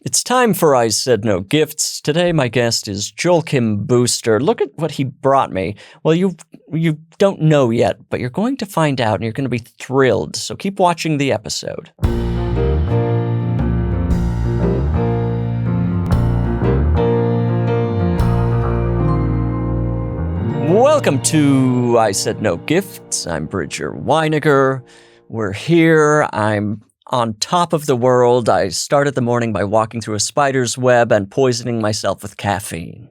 It's time for I Said No Gifts. Today my guest is Joachim Booster. Look at what he brought me. Well, you don't know yet, but you're going to find out and you're going to be thrilled. So keep watching the episode. Welcome to I Said No Gifts. I'm Bridger Winegar. We're here. I'm on top of the world. I started the morning by walking through a spider's web and poisoning myself with caffeine.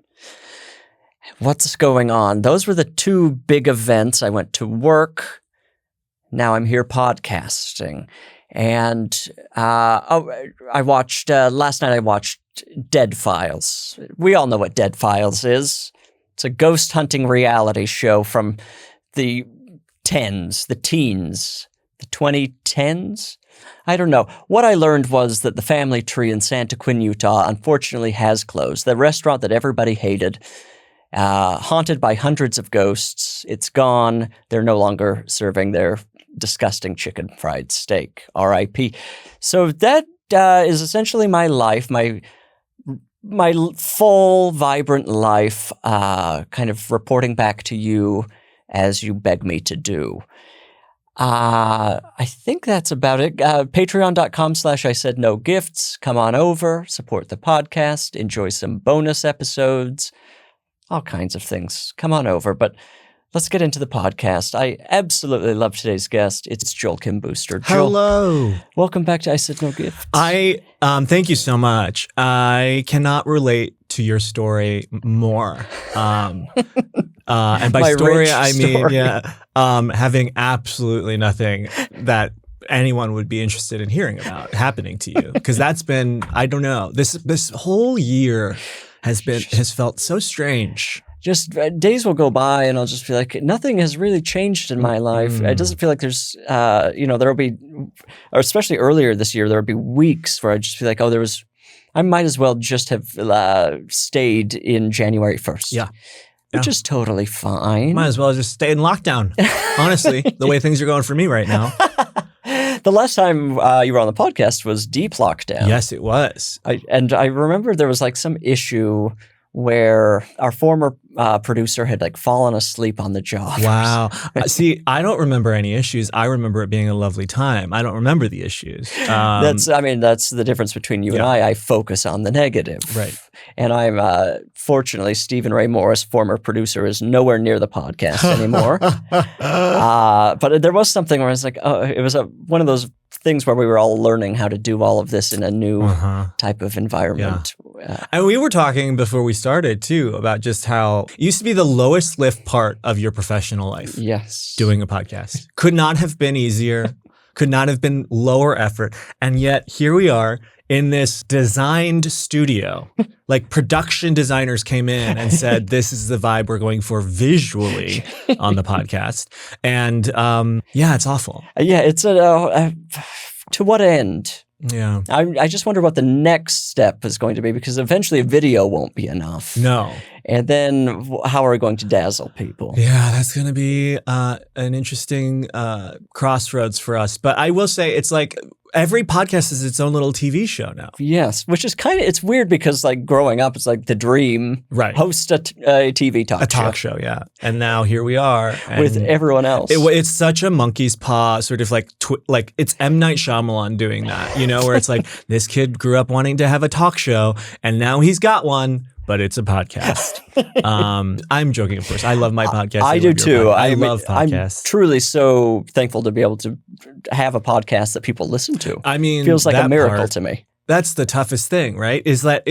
What's going on? Those were the two big events. I went to work. Now I'm here podcasting. And last night I watched Dead Files. We all know what Dead Files is. It's a ghost hunting reality show from the teens, the 2010s. I don't know. What I learned was that the Family Tree in Santa Quin, Utah, unfortunately has closed. The restaurant that everybody hated, haunted by hundreds of ghosts, it's gone. They're no longer serving their disgusting chicken fried steak. R.I.P. So that is essentially my life, my full, vibrant life, kind of reporting back to you as you beg me to do. I think that's about it. Patreon.com/I Said No Gifts. Come on over, support the podcast, enjoy some bonus episodes, all kinds of things. Come on over, but let's get into the podcast. I absolutely love today's guest. It's Joachim Booster. Hello. Welcome back to I Said No Gifts. Thank you so much. I cannot relate to your story more. And by My story, rich I mean, story. having absolutely nothing that anyone would be interested in hearing about happening to you. Because that's been, I don't know, this whole year has felt so strange. Just days will go by and I'll just feel like nothing has really changed in my life. It doesn't feel like there's, there'll be, or especially earlier this year, there'll be weeks where I just feel like, I might as well just have stayed in January 1st. Yeah. Which is totally fine. Might as well just stay in lockdown. Honestly, the way things are going for me right now. The last time you were on the podcast was deep lockdown. Yes, it was. I remember there was like some issue where our former producer had like fallen asleep on the job. Wow. See, I don't remember any issues. I remember it being a lovely time. I don't remember the issues. That's the difference between you and I. I focus on the negative. Right. And I'm, fortunately, Stephen Ray Morris, former producer, is nowhere near the podcast anymore. But there was something where I was like, it was one of those things where we were all learning how to do all of this in a new type of environment. Yeah. And we were talking before we started too about just how it used to be the lowest lift part of your professional life. Yes. Doing a podcast. Could not have been easier, could not have been lower effort. And yet here we are in this designed studio. Like production designers came in and said, this is the vibe we're going for visually on the podcast. And it's awful. Yeah, it's to what end? Yeah. I just wonder what the next step is going to be, because eventually a video won't be enough. No. And then how are we going to dazzle people? Yeah, that's going to be an interesting crossroads for us. But I will say it's like every podcast is its own little TV show now. Yes, which is it's weird because like growing up, it's like the dream. Right. Host a TV talk show. A talk show, yeah. And now here we are. With everyone else. It's such a monkey's paw, sort of like it's M. Night Shyamalan doing that, where it's like this kid grew up wanting to have a talk show and now he's got one. But it's a podcast. I'm joking, of course. I love my podcast. I do too. I love podcasts. I'm truly so thankful to be able to have a podcast that people listen to. I mean, feels like a miracle to me. That's the toughest thing, right? Is that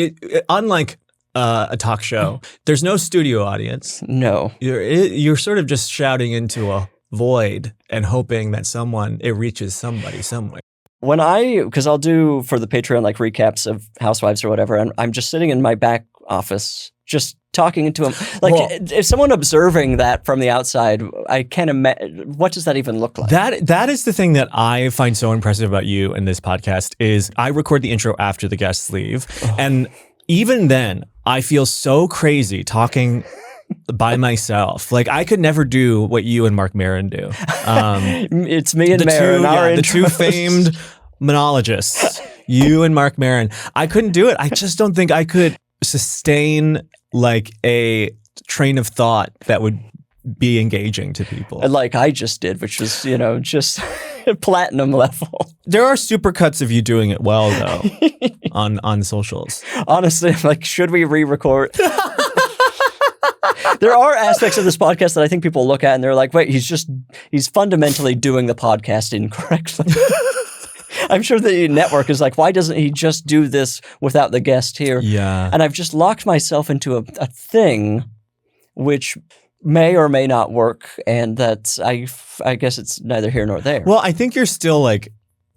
unlike a talk show, there's no studio audience. No, you're sort of just shouting into a void and hoping that it reaches somebody somewhere. Because I'll do for the Patreon like recaps of Housewives or whatever, and I'm just sitting in my back office, just talking into them. Like, if someone observing that from the outside, I can't imagine, what does that even look like? That is the thing that I find so impressive about you and this podcast is I record the intro after the guests leave. And even then, I feel so crazy talking by myself. Like, I could never do what you and Mark Maron do. It's me and Maron, the two famed monologists. You and Mark Maron. I couldn't do it. I just don't think I could sustain like a train of thought that would be engaging to people. Like I just did, which was, just platinum level. There are supercuts of you doing it well, though, on socials. Honestly, I'm like, should we re-record? There are aspects of this podcast that I think people look at and they're like, wait, he's fundamentally doing the podcast incorrectly. I'm sure the network is like, why doesn't he just do this without the guest here? Yeah. And I've just locked myself into a thing which may or may not work, and that's I guess it's neither here nor there. Well, I think you're still like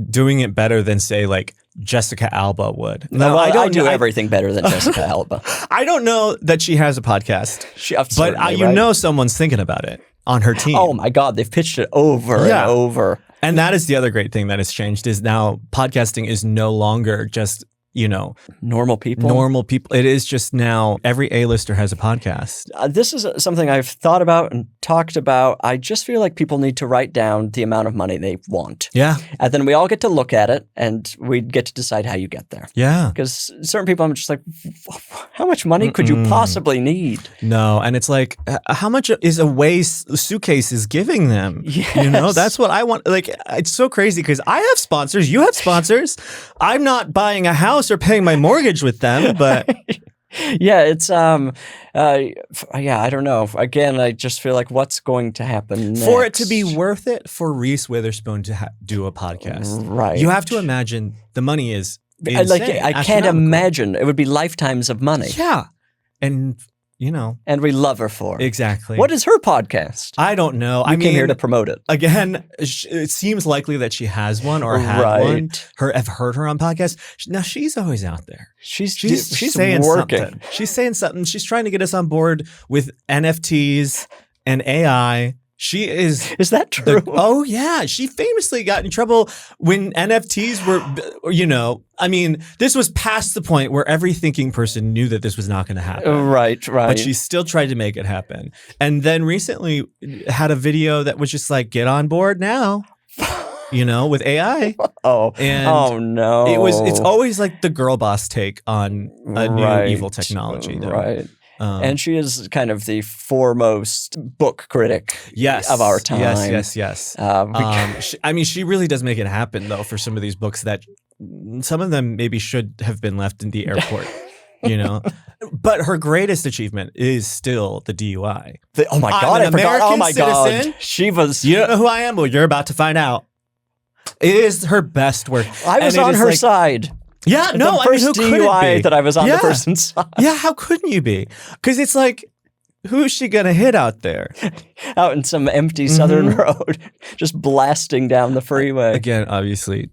doing it better than say like Jessica Alba would. No, I do everything better than Jessica Alba. I don't know that she has a podcast, but you know someone's thinking about it on her team. Oh my God, they've pitched it over and over. And that is the other great thing that has changed is now podcasting is no longer just, normal people. It is just now every A-lister has a podcast. This is something I've thought about and talked about. I just feel like people need to write down the amount of money they want. Yeah. And then we all get to look at it and we get to decide how you get there. Yeah. Because certain people, I'm just like, how much money could you possibly need? No. And it's like, how much is a waste suitcase is giving them? Yes. That's what I want. Like, it's so crazy because I have sponsors. You have sponsors. I'm not buying a house or paying my mortgage with them, but yeah, it's I don't know. Again, I just feel like what's going to happen next? For it to be worth it for Reese Witherspoon to do a podcast, right? You have to imagine the money is insane, like I can't imagine it would be lifetimes of money. Yeah, and and we love her for it. Exactly. What is her podcast? I don't know. I came here to promote it. Again, it seems likely that she has one or had one. I've heard her on podcasts. Now she's always out there. She's saying working. Something. She's saying something. She's trying to get us on board with NFTs and AI. She is. Is that true? Oh yeah, she famously got in trouble when NFTs were. This was past the point where every thinking person knew that this was not going to happen. Right. But she still tried to make it happen, and then recently had a video that was just like, "Get on board now." With AI. Oh no! It's always like the girl boss take on a new evil technology, though. Right. And she is kind of the foremost book critic of our time. Yes. She really does make it happen, though, for some of these books that some of them maybe should have been left in the airport, But her greatest achievement is still the DUI. Oh, my God. I forgot. Oh, my citizen. God. She was... You don't know who I am? Well, you're about to find out. It is her best work. I was on her side. Yeah, no, the first DUI that I was on the person's side. Yeah, how couldn't you be? Because it's like, who's she going to hit out there? Out in some empty southern road, just blasting down the freeway. Again, obviously,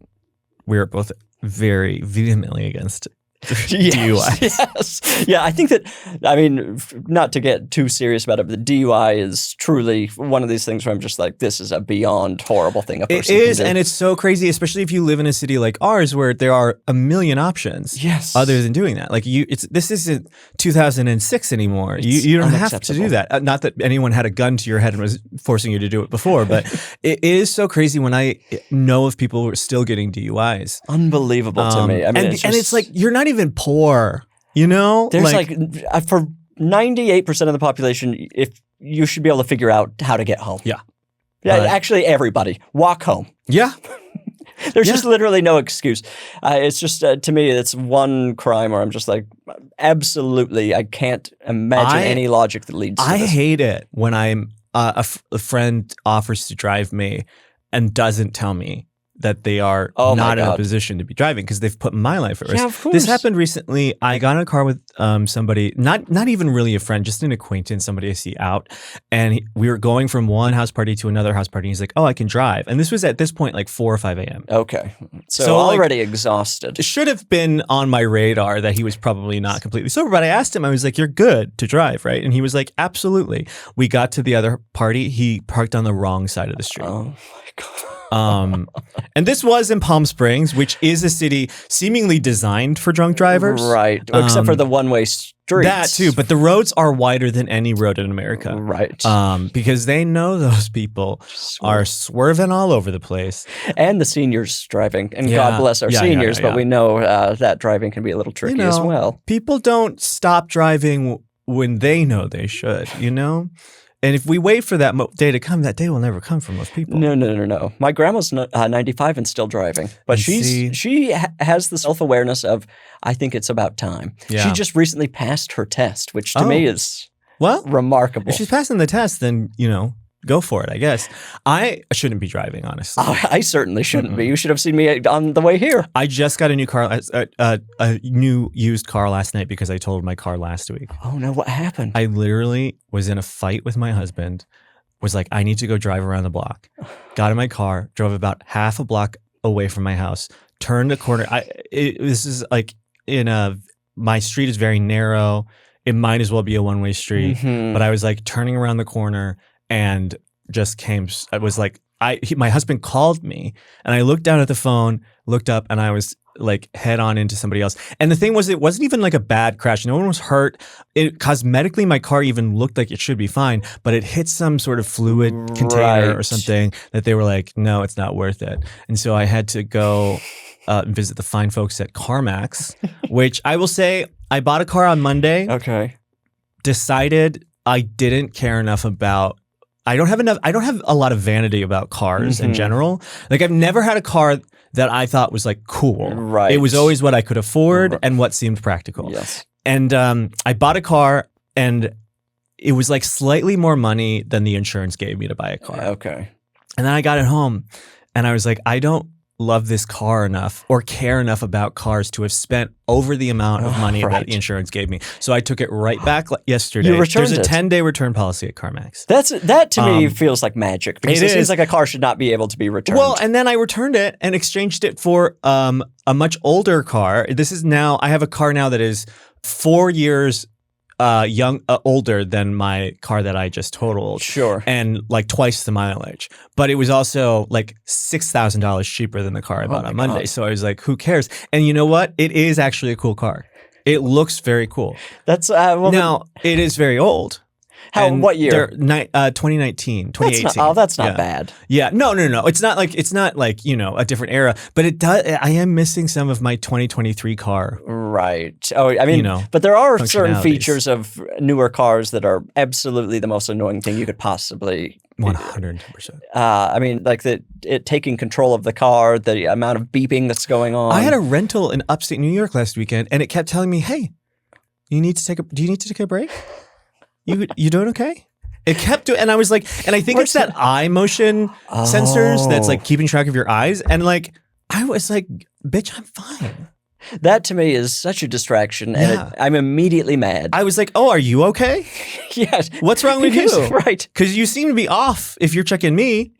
we're both very vehemently against DUI. Yes. Yeah, I think that, not to get too serious about it, but the DUI is truly one of these things where I'm just like, this is a beyond horrible thing a person It is, can do. and it's so crazy, especially if you live in a city like ours where there are a million options other than doing that. Like, this isn't 2006 anymore. You don't have to do that. Not that anyone had a gun to your head and was forcing you to do it before, but it is so crazy when I know of people who are still getting DUIs. Unbelievable to me. And it's like, you're not even poor, There's for 98% of the population, if you should be able to figure out how to get home. Yeah. Actually, everybody walk home. Yeah. There's just literally no excuse. It's just to me, it's one crime where I'm just like, absolutely, I can't imagine any logic that leads to this. I hate it when I'm a friend offers to drive me and doesn't tell me that they are not in a position to be driving because they've put my life at risk. Yeah, of course. This happened recently. I got in a car with somebody, not even really a friend, just an acquaintance, somebody I see out. And we were going from one house party to another house party. He's like, oh, I can drive. And this was at this point like 4 or 5 a.m. Okay. So already exhausted. It should have been on my radar that he was probably not completely sober. But I asked him, I was like, you're good to drive, right? And he was like, absolutely. We got to the other party. He parked on the wrong side of the street. Oh, my God. And this was in Palm Springs, which is a city seemingly designed for drunk drivers. Right. Except for the one-way street streets. That too, but the roads are wider than any road in America. Right. Because they know those people are swerving all over the place. And the seniors driving. And God bless our seniors, but we know that driving can be a little tricky as well. People don't stop driving when they know they should, And if we wait for that day to come, that day will never come for most people. No. My grandma's 95 and still driving, but she has the self-awareness of, I think it's about time. Yeah. She just recently passed her test, which to me is remarkable. If she's passing the test, then, go for it, I guess. I shouldn't be driving, honestly. I certainly shouldn't be. You should have seen me on the way here. I just got a new car, a new used car last night because I totaled my car last week. Oh, no. What happened? I literally was in a fight with my husband, was like, I need to go drive around the block. Got in my car, drove about half a block away from my house, turned a corner. This is like my street is very narrow. It might as well be a one-way street. Mm-hmm. But I was like turning around the corner and just I was like, my husband called me and I looked down at the phone, looked up, and I was like head on into somebody else. And the thing was, it wasn't even like a bad crash. No one was hurt. Cosmetically, my car even looked like it should be fine, but it hit some sort of fluid container or something that they were like, no, it's not worth it. And so I had to go visit the fine folks at CarMax, which I will say, I bought a car on Monday. Okay. Decided I didn't care enough about I don't have a lot of vanity about cars in general. Like I've never had a car that I thought was like cool. Right. It was always what I could afford and what seemed practical. Yes. And I bought a car and it was like slightly more money than the insurance gave me to buy a car. Okay. And then I got it home and I was like, I don't love this car enough or care enough about cars to have spent over the amount of money that the insurance gave me. So I took it right back yesterday. You returned There's a it. 10-day return policy at CarMax. That to me feels like magic because it seems is. like a car should not be able to be returned. Well, and then I returned it and exchanged it for a much older car. I have a car now that is 4 years older than my car that I just totaled. Sure. And like twice the mileage. But it was also like $6,000 cheaper than the car I bought on Monday. So I was like, who cares? And you know what? It is actually a cool car. It looks very cool. That's now it is very old. What year? 2019, 2018. That's not bad. Yeah, no. It's not like a different era, but it does. I am missing some of my 2023 car. Right. Oh, I mean, but there are certain features of newer cars that are absolutely the most annoying thing you could possibly. 100%. I mean, like it taking control of the car, the amount of beeping that's going on. I had a rental in upstate New York last weekend, and it kept telling me, "Hey, do you need to take a break? You doing okay?" It kept doing, and I was like, and I think it's that eye motion sensors that's like keeping track of your eyes, and like I was like, "Bitch, I'm fine." That to me is such a distraction, and I'm immediately mad. I was like, "Oh, are you okay?" Yes. What's wrong with you? Right? Because you seem to be off. If you're checking me,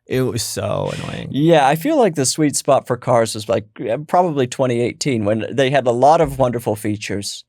it was so annoying. Yeah, I feel like the sweet spot for cars was like probably 2018 when they had a lot of wonderful features,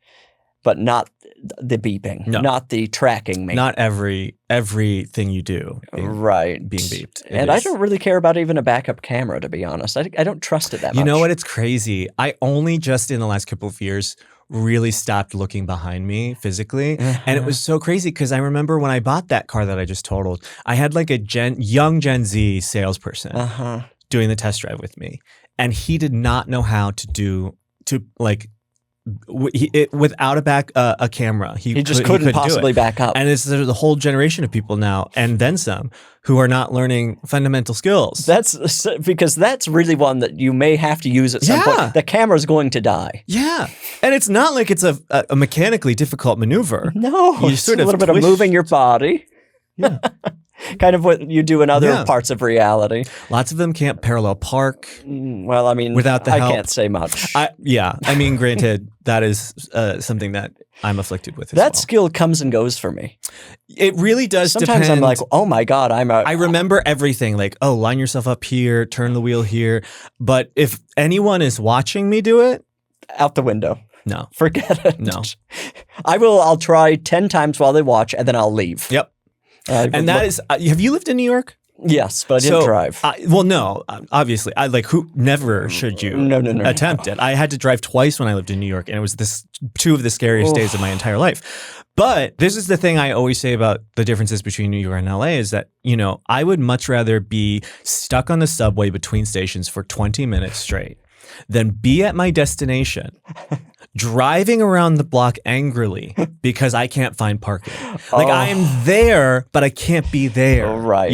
but not the beeping, not the tracking me. Not everything you do being beeped. And I don't really care about even a backup camera, to be honest. I don't trust it that much. You know what? It's crazy. I only just in the last couple of years really stopped looking behind me physically. And it was so crazy because I remember when I bought that car that I just totaled, I had like a young Gen Z salesperson doing the test drive with me. And he did not know how without a camera, he just couldn't possibly back up. And there's a whole generation of people now, and then some, who are not learning fundamental skills. That's because that's really one that you may have to use at some point. The camera's going to die. Yeah, and it's not like it's a mechanically difficult maneuver. No, it's sort of a little bit of moving your body. Yeah. Kind of what you do in other parts of reality. Lots of them can't parallel park. Well, I mean, without the help. I can't say much. I mean, granted, that is something that I'm afflicted with as well. That skill comes and goes for me. It really does Sometimes depend. I'm like, oh my God, I remember everything. Like, oh, line yourself up here, turn the wheel here. But if anyone is watching me do it. Out the window. No. Forget it. No. I'll try 10 times while they watch and then I'll leave. Yep. And that is, have you lived in New York? Yes, but I didn't drive. Obviously, who never should you attempt it. I had to drive twice when I lived in New York, and it was two of the scariest days of my entire life. But this is the thing I always say about the differences between New York and LA is that, I would much rather be stuck on the subway between stations for 20 minutes straight than be at my destination driving around the block angrily because I can't find parking. I am there, but I can't be there. Right.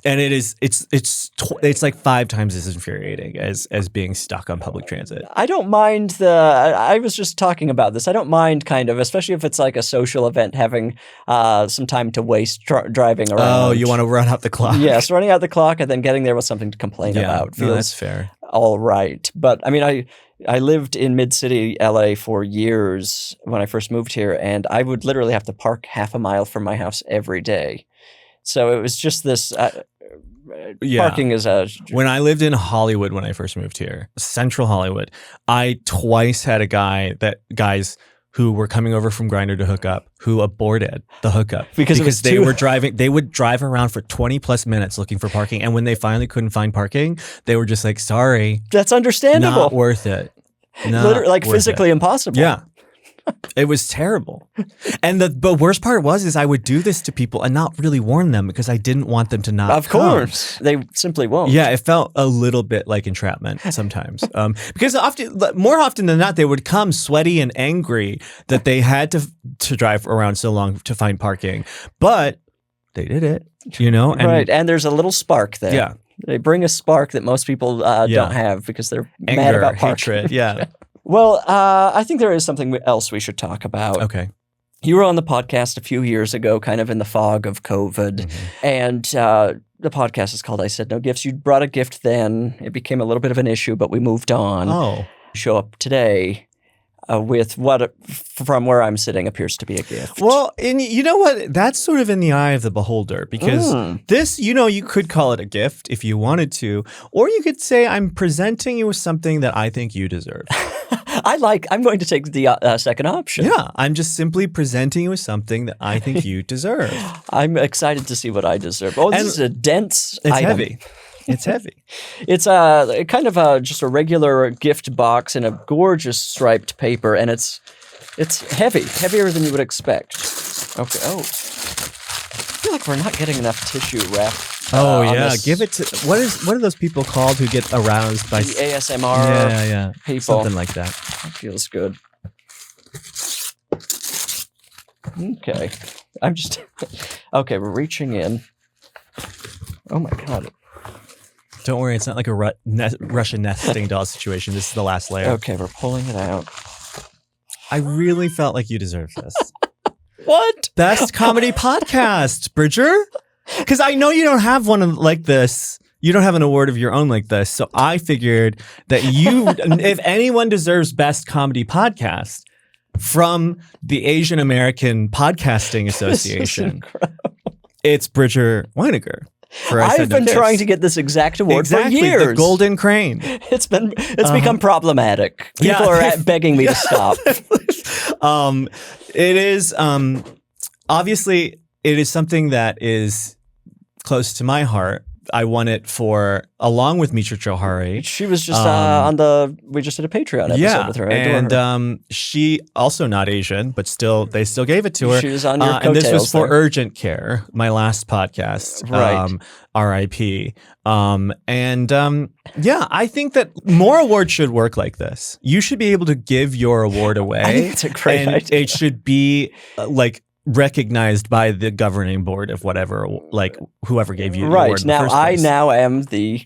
And it's like 5 times as infuriating as being stuck on public transit. I don't mind I was just talking about this. I don't mind kind of, especially if it's like a social event, having some time to waste driving around. Oh, you want to run out the clock? Yes, running out the clock and then getting there with something to complain about. Feels that's fair. All right. But I mean, I lived in mid-city LA for years when I first moved here, and I would literally have to park half a mile from my house every day. So it was just this parking is When I lived in Hollywood when I first moved here, Central Hollywood, I twice had guys who were coming over from Grindr to hook up who aborted the hookup because they would drive around for 20 plus minutes looking for parking, and when they finally couldn't find parking, they were just like, sorry, that's understandable, not worth it, literally physically impossible. Yeah. It was terrible. And the worst part is I would do this to people and not really warn them because I didn't want them to not Of course. They simply won't. Yeah, it felt a little bit like entrapment sometimes. Because more often than not, they would come sweaty and angry that they had to drive around so long to find parking. But they did it, And, right, and there's a little spark there. Yeah. They bring a spark that most people don't have because they're mad about parking. Hatred, yeah. Well, I think there is something else we should talk about. Okay. You were on the podcast a few years ago, kind of in the fog of COVID, and the podcast is called I Said No Gifts. You brought a gift then. It became a little bit of an issue, but we moved on. Oh. Show up today with what, from where I'm sitting, appears to be a gift. Well, and you know what? That's sort of in the eye of the beholder because this, you could call it a gift if you wanted to, or you could say I'm presenting you with something that I think you deserve. I'm going to take the second option. Yeah, I'm just simply presenting you with something that I think you deserve. I'm excited to see what I deserve. Oh, this is a dense item. Heavy. It's heavy. It's kind of just a regular gift box in a gorgeous striped paper, and it's heavy, heavier than you would expect. Okay. Oh, I feel like we're not getting enough tissue wrap. Oh yeah, give it to what are those people called who get aroused by the ASMR people? Something like that. That feels good. Okay, we're reaching in. Oh my god. Don't worry, it's not like a Russian nesting doll situation. This is the last layer. Okay, we're pulling it out. I really felt like you deserved this. What? Best comedy podcast, Bridger? Because I know you don't have one like this. You don't have an award of your own like this. So I figured that if anyone deserves best comedy podcast from the Asian American Podcasting Association, it's Bridger Winegar. I've been trying to get this exact award for years. The Golden Crane. It's become problematic. People are begging me to stop. It is obviously it is something that is close to my heart. I won it along with Mitra Johari. She was just we just did a Patreon episode with her. And she also not Asian, but they still gave it to her. She was on your coattails. And this was for Urgent Care, my last podcast. Right. R.I.P. I think that more awards should work like this. You should be able to give your award away. I think it's a great idea. It should be recognized by the governing board of whatever, whoever gave you the award in the first place. I now am the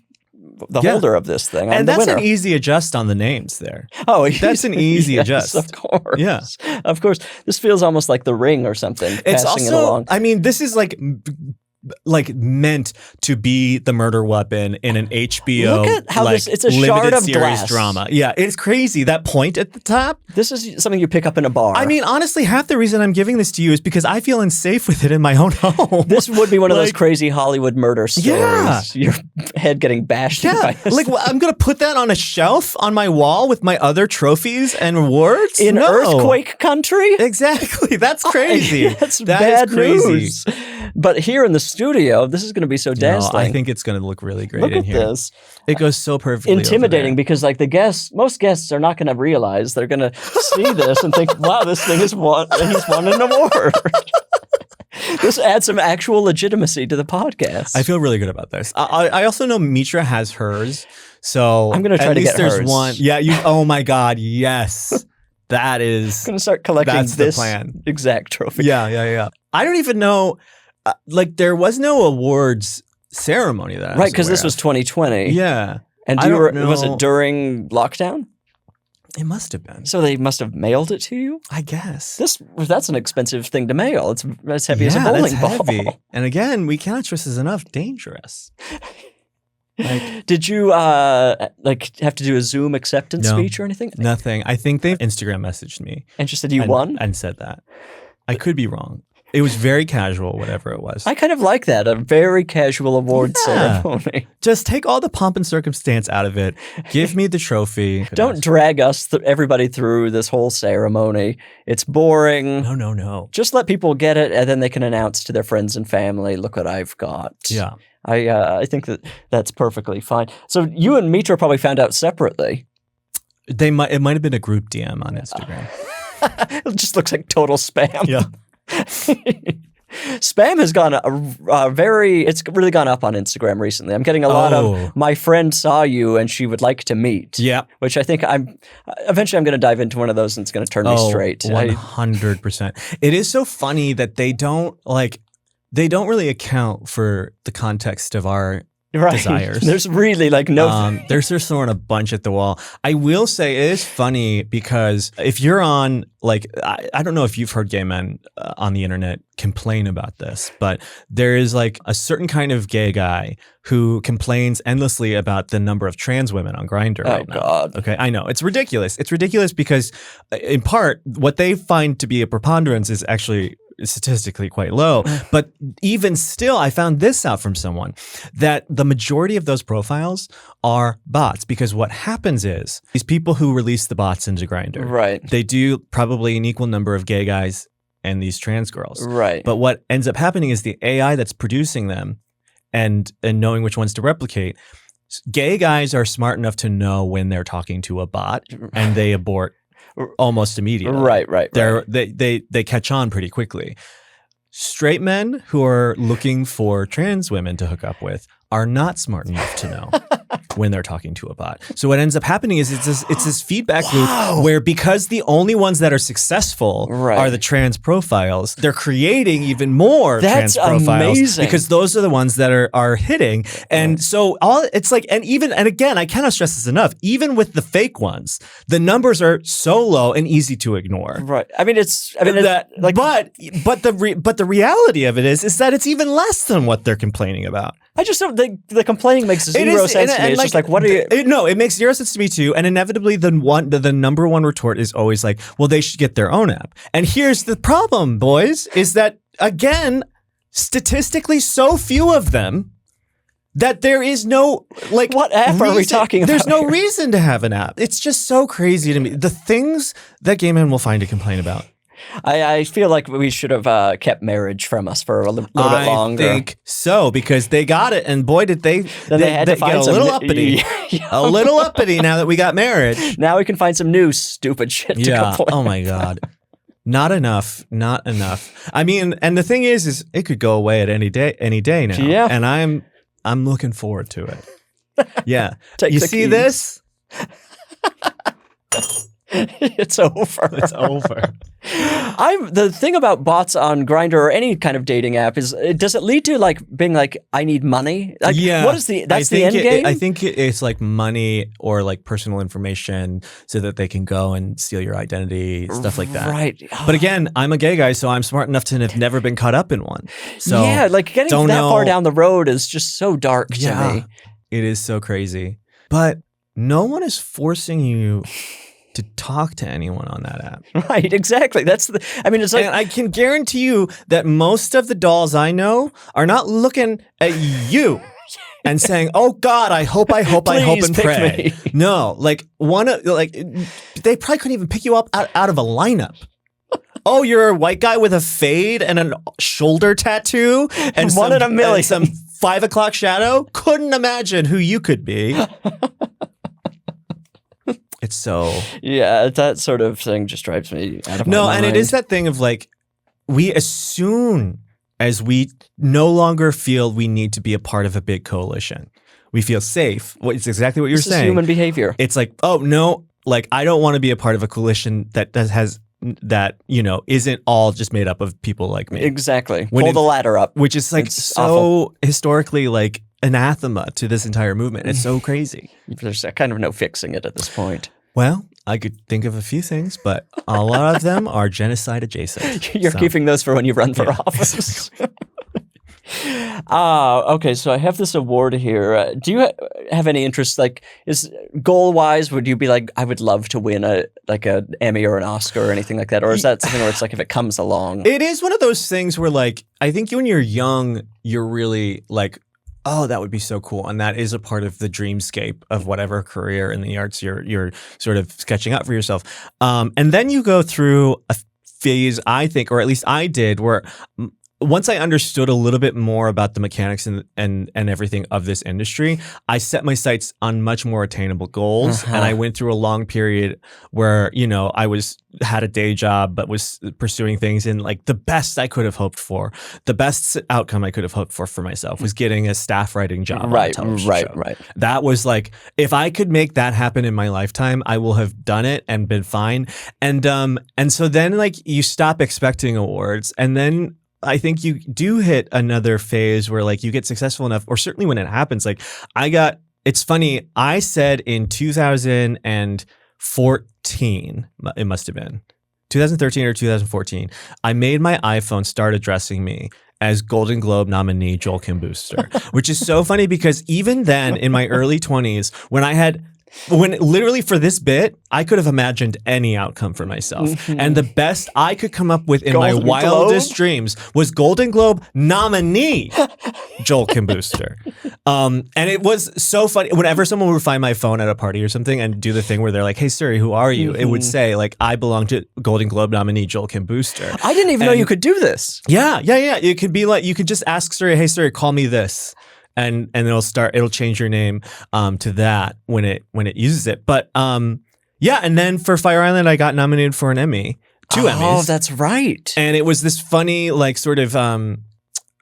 holder of this thing. And that's an easy adjust on the names there. Oh, that's an easy adjust. Of course. Yeah. Of course. This feels almost like The Ring or something. It's passing also, it along. I mean, this is like meant to be the murder weapon in an HBO Look at how it's a shard of series glass drama. Yeah, it's crazy. That point at the top. This is something you pick up in a bar. I mean, honestly, half the reason I'm giving this to you is because I feel unsafe with it in my own home. This would be one of those crazy Hollywood murder stories. Yeah. Your head getting bashed in by this. I'm going to put that on a shelf on my wall with my other trophies and awards? In earthquake country? Exactly. That's crazy. That's bad crazy. news. But here in the studio, this is going to be so dazzling. No, I think it's going to look really great Look in at here. this. It goes so perfectly. Intimidating because like most guests are not going to realize. They're going to see this and think, wow, this thing he's won an award. This adds some actual legitimacy to the podcast. I feel really good about this. I also know Mitra has hers, so I'm going to try to get there's hers. one. Yeah, oh my God, yes. That is... I'm going to start collecting that's this the plan. exact trophy. Yeah. I don't even know, there was no awards ceremony that I was Right, because this aware was 2020. of. Yeah. And I don't know. was it during lockdown? It must have been. So they must have mailed it to you? I guess. That's an expensive thing to mail. It's as heavy as a bowling ball. Heavy. And again, we cannot stress this enough. Dangerous. Did you have to do a Zoom acceptance speech or anything? Nothing. I think they've Instagram messaged me. And just said you won? And said that. I could be wrong. It was very casual, whatever it was. I kind of like that, a very casual award ceremony. Just take all the pomp and circumstance out of it. Give me the trophy. Don't drag everybody through this whole ceremony. It's boring. No. Just let people get it, and then they can announce to their friends and family, look what I've got. Yeah. I think that's perfectly fine. So you and Mitra probably found out separately. It might have been a group DM on Instagram. It just looks like total spam. Yeah. Spam has gone it's really gone up on Instagram recently. I'm getting a lot of my friend saw you and she would like to meet. Yeah. Which I think eventually I'm going to dive into one of those and it's going to turn me straight. 100%. It is so funny that they don't really account for the context of our desires. There's really no... There's just throwing a bunch at the wall. I will say it is funny because if you're on, I don't know if you've heard gay men on the internet complain about this, but there is a certain kind of gay guy who complains endlessly about the number of trans women on Grindr right now. Oh, God. Okay, I know. It's ridiculous. It's ridiculous because, in part, what they find to be a preponderance is actually statistically quite low. But even still, I found this out from someone, that the majority of those profiles are bots, because what happens is these people who release the bots into Grindr, right, they do probably an equal number of gay guys and these trans girls. Right. But what ends up happening is the AI that's producing them and knowing which ones to replicate, gay guys are smart enough to know when they're talking to a bot and they abort almost immediately. Right. They catch on pretty quickly. Straight men who are looking for trans women to hook up with are not smart enough to know when they're talking to a bot. So what ends up happening is it's this feedback loop where, because the only ones that are successful are the trans profiles, they're creating even more trans profiles. Amazing. Because those are the ones that are hitting. And so and again, I cannot stress this enough, even with the fake ones, the numbers are so low and easy to ignore. Right. But the reality of it is that it's even less than what they're complaining about. I just don't think the complaining makes zero sense to me. It's just what are you... It makes zero sense to me too. And inevitably the number one retort is always well, they should get their own app. And here's the problem, boys, is that, again, statistically so few of them that there is no, what app are we talking about? There's no reason to have an app. It's just so crazy to me. The things that gay men will find to complain about. I feel like we should have kept marriage from us for a little bit longer. I think so, because they got it, and boy, did they had to find get a little uppity. A little uppity now that we got marriage. Now we can find some new stupid shit to complain. Oh my God. Not enough. I mean, and the thing is it could go away at any day now. Yeah. And I'm looking forward to it. Yeah. Take you the see keys. this? It's over. It's over. The thing about bots on Grindr or any kind of dating app is, does it lead to being I need money? Yeah. What is the end game? I think it's money or personal information so that they can go and steal your identity, stuff like that. Right. But again, I'm a gay guy, so I'm smart enough to have never been caught up in one. So yeah, getting that far down the road is just so dark to me. It is so crazy. But no one is forcing you to talk to anyone on that app. Right, exactly. It's and I can guarantee you that most of the dolls I know are not looking at you and saying, "Oh God, I hope and pray." Me. No, they probably couldn't even pick you up out of a lineup. Oh, you're a white guy with a fade and a shoulder tattoo and One in a million. and some 5 o'clock shadow? Couldn't imagine who you could be. It's so... Yeah, that sort of thing just drives me out of my mind. No, and it is that thing of like, as soon as we no longer feel we need to be a part of a big coalition, we feel safe. It's exactly what you're This is saying. human behavior. It's like, oh no, like I don't want to be a part of a coalition that isn't all just made up of people like me. Exactly. Pull the ladder up. Which is like It's so awful. historically like anathema to this entire movement. It's so crazy. There's kind of no fixing it at this point. Well, I could think of a few things, but a lot of them are genocide adjacent. You're keeping those for when you run for office. Okay, so I have this award here. Do you have any interest? Like, is goal-wise, would you be like, I would love to win an Emmy or an Oscar or anything like that? Or is that something where it's like if it comes along? It is one of those things where, like, I think when you're young, you're really like, oh, that would be so cool. And that is a part of the dreamscape of whatever career in the arts you're sort of sketching out for yourself. And then you go through a phase, I think, or at least I did, where once I understood a little bit more about the mechanics and everything of this industry, I set my sights on much more attainable goals. Uh-huh. And I went through a long period where, I had a day job, but was pursuing things in like the best I could have hoped for. The best outcome I could have hoped for myself was getting a staff writing job. On a television show. Right. That was like, if I could make that happen in my lifetime, I will have done it and been fine. And so then like you stop expecting awards, and then I think you do hit another phase where like you get successful enough, or certainly when it happens, like it's funny, I said in 2014, it must have been 2013 or 2014, I made my iPhone start addressing me as Golden Globe nominee Joel Kim Booster, which is so funny because even then in my early 20s, when literally for this bit, I could have imagined any outcome for myself. Mm-hmm. And the best I could come up with in my wildest dreams was Golden Globe nominee Joel Kim Booster. And it was so funny. Whenever someone would find my phone at a party or something and do the thing where they're like, hey, Siri, who are you? Mm-hmm. It would say, like, I belong to Golden Globe nominee Joel Kim Booster. I didn't even know you could do this. Yeah. It could be like, you could just ask Siri, hey, Siri, call me this. And it'll change your name to that when it uses it. But and then for Fire Island, I got nominated for an Emmy, 2 Emmys. Oh, that's right. And it was this funny, like, sort of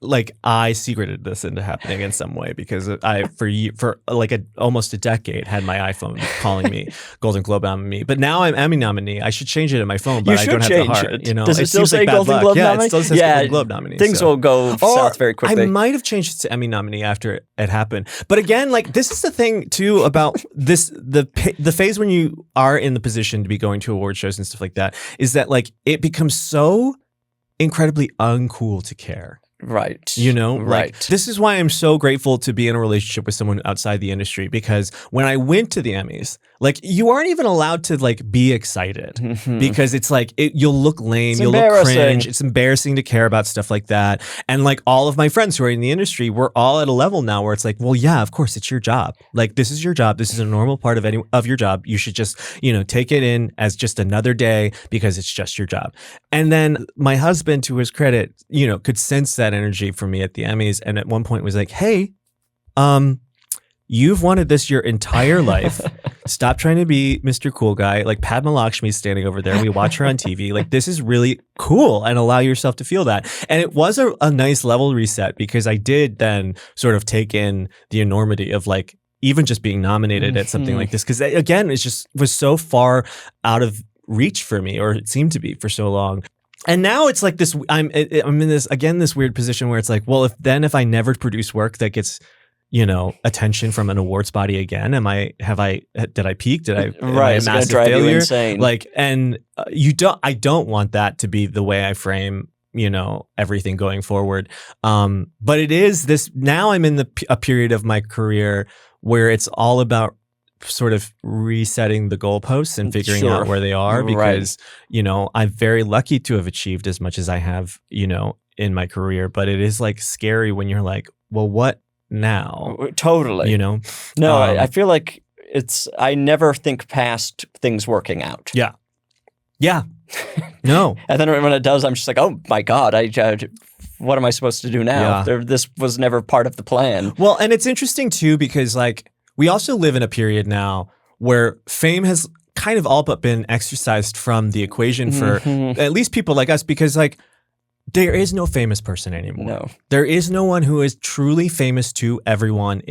like I secreted this into happening in some way because I for like almost a decade had my iPhone calling me Golden Globe nominee, but now I'm Emmy nominee. I should change it in my phone, but I don't have the heart. You know, does it still say Golden Globe nominee? Yeah, it still says Golden Globe nominee. Things will go south very quickly. I might have changed it to Emmy nominee after it happened, but again, like this is the thing too about this the phase when you are in the position to be going to award shows and stuff like that is that like it becomes so incredibly uncool to care. Right. You know, right. Like, this is why I'm so grateful to be in a relationship with someone outside the industry, because when I went to the Emmys, like you aren't even allowed to like be excited because it's like you'll look lame, you'll look cringe. It's embarrassing to care about stuff like that. And like all of my friends who are in the industry, we're all at a level now where it's like, well, yeah, of course it's your job. Like this is your job. This is a normal part of your job. You should just, take it in as just another day because it's just your job. And then my husband, to his credit, could sense that energy from me at the Emmys, and at one point was like, hey, you've wanted this your entire life. Stop trying to be Mr. Cool Guy. Like Padma Lakshmi's standing over there. We watch her on TV. Like this is really cool, and allow yourself to feel that. And it was a nice level reset because I did then sort of take in the enormity of like even just being nominated at something like this, because again, it just was so far out of reach for me, or it seemed to be for so long. And now it's like this, I'm in this weird position where it's like, well, if I never produce work that gets, attention from an awards body again, did I peak? Did I, am I a massive failure? You insane. Like, and I don't want that to be the way I frame, everything going forward. But it is this, now I'm in a period of my career where it's all about sort of resetting the goalposts and figuring out where they are, because, I'm very lucky to have achieved as much as I have, in my career, but it is like scary when you're like, well, what now? Totally. No, I feel like I never think past things working out. Yeah. Yeah. No. And then when it does, I'm just like, oh my God, what am I supposed to do now? Yeah. This was never part of the plan. Well, and it's interesting too, because like we also live in a period now where fame has kind of all but been exercised from the equation for at least people like us, because like there is no famous person anymore. No. There is no one who is truly famous to everyone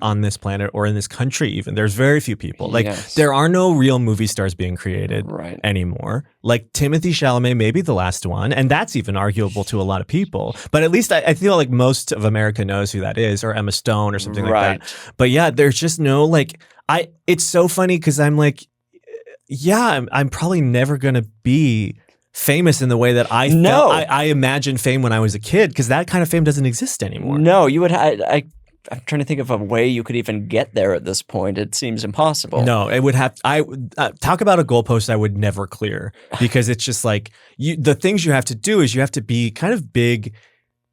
on this planet or in this country even. There's very few people. Like there are no real movie stars being created anymore. Like Timothée Chalamet may be the last one, and that's even arguable to a lot of people. But at least I feel like most of America knows who that is, or Emma Stone or something like that. But yeah, there's just no like it's so funny because I'm like, yeah, I'm probably never gonna be famous in the way that I imagined fame when I was a kid, because that kind of fame doesn't exist anymore. No, you would. I'm trying to think of a way you could even get there at this point. It seems impossible. No, it would have. Talk about a goalpost I would never clear, because it's just like the things you have to do is you have to be kind of big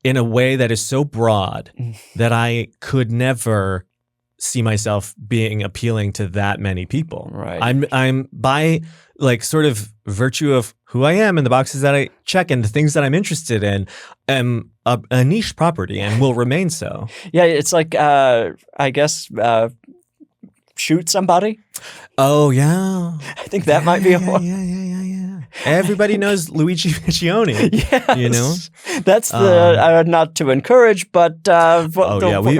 in a way that is so broad that I could never see myself being appealing to that many people. Right. I'm by like sort of virtue of who I am and the boxes that I check and the things that I'm interested in, am a niche property and will remain so. Yeah, it's like I guess shoot somebody. Oh yeah, I think that might be a one. Yeah. Everybody knows Luigi Piccioni. Yes. You know, that's the not to encourage, but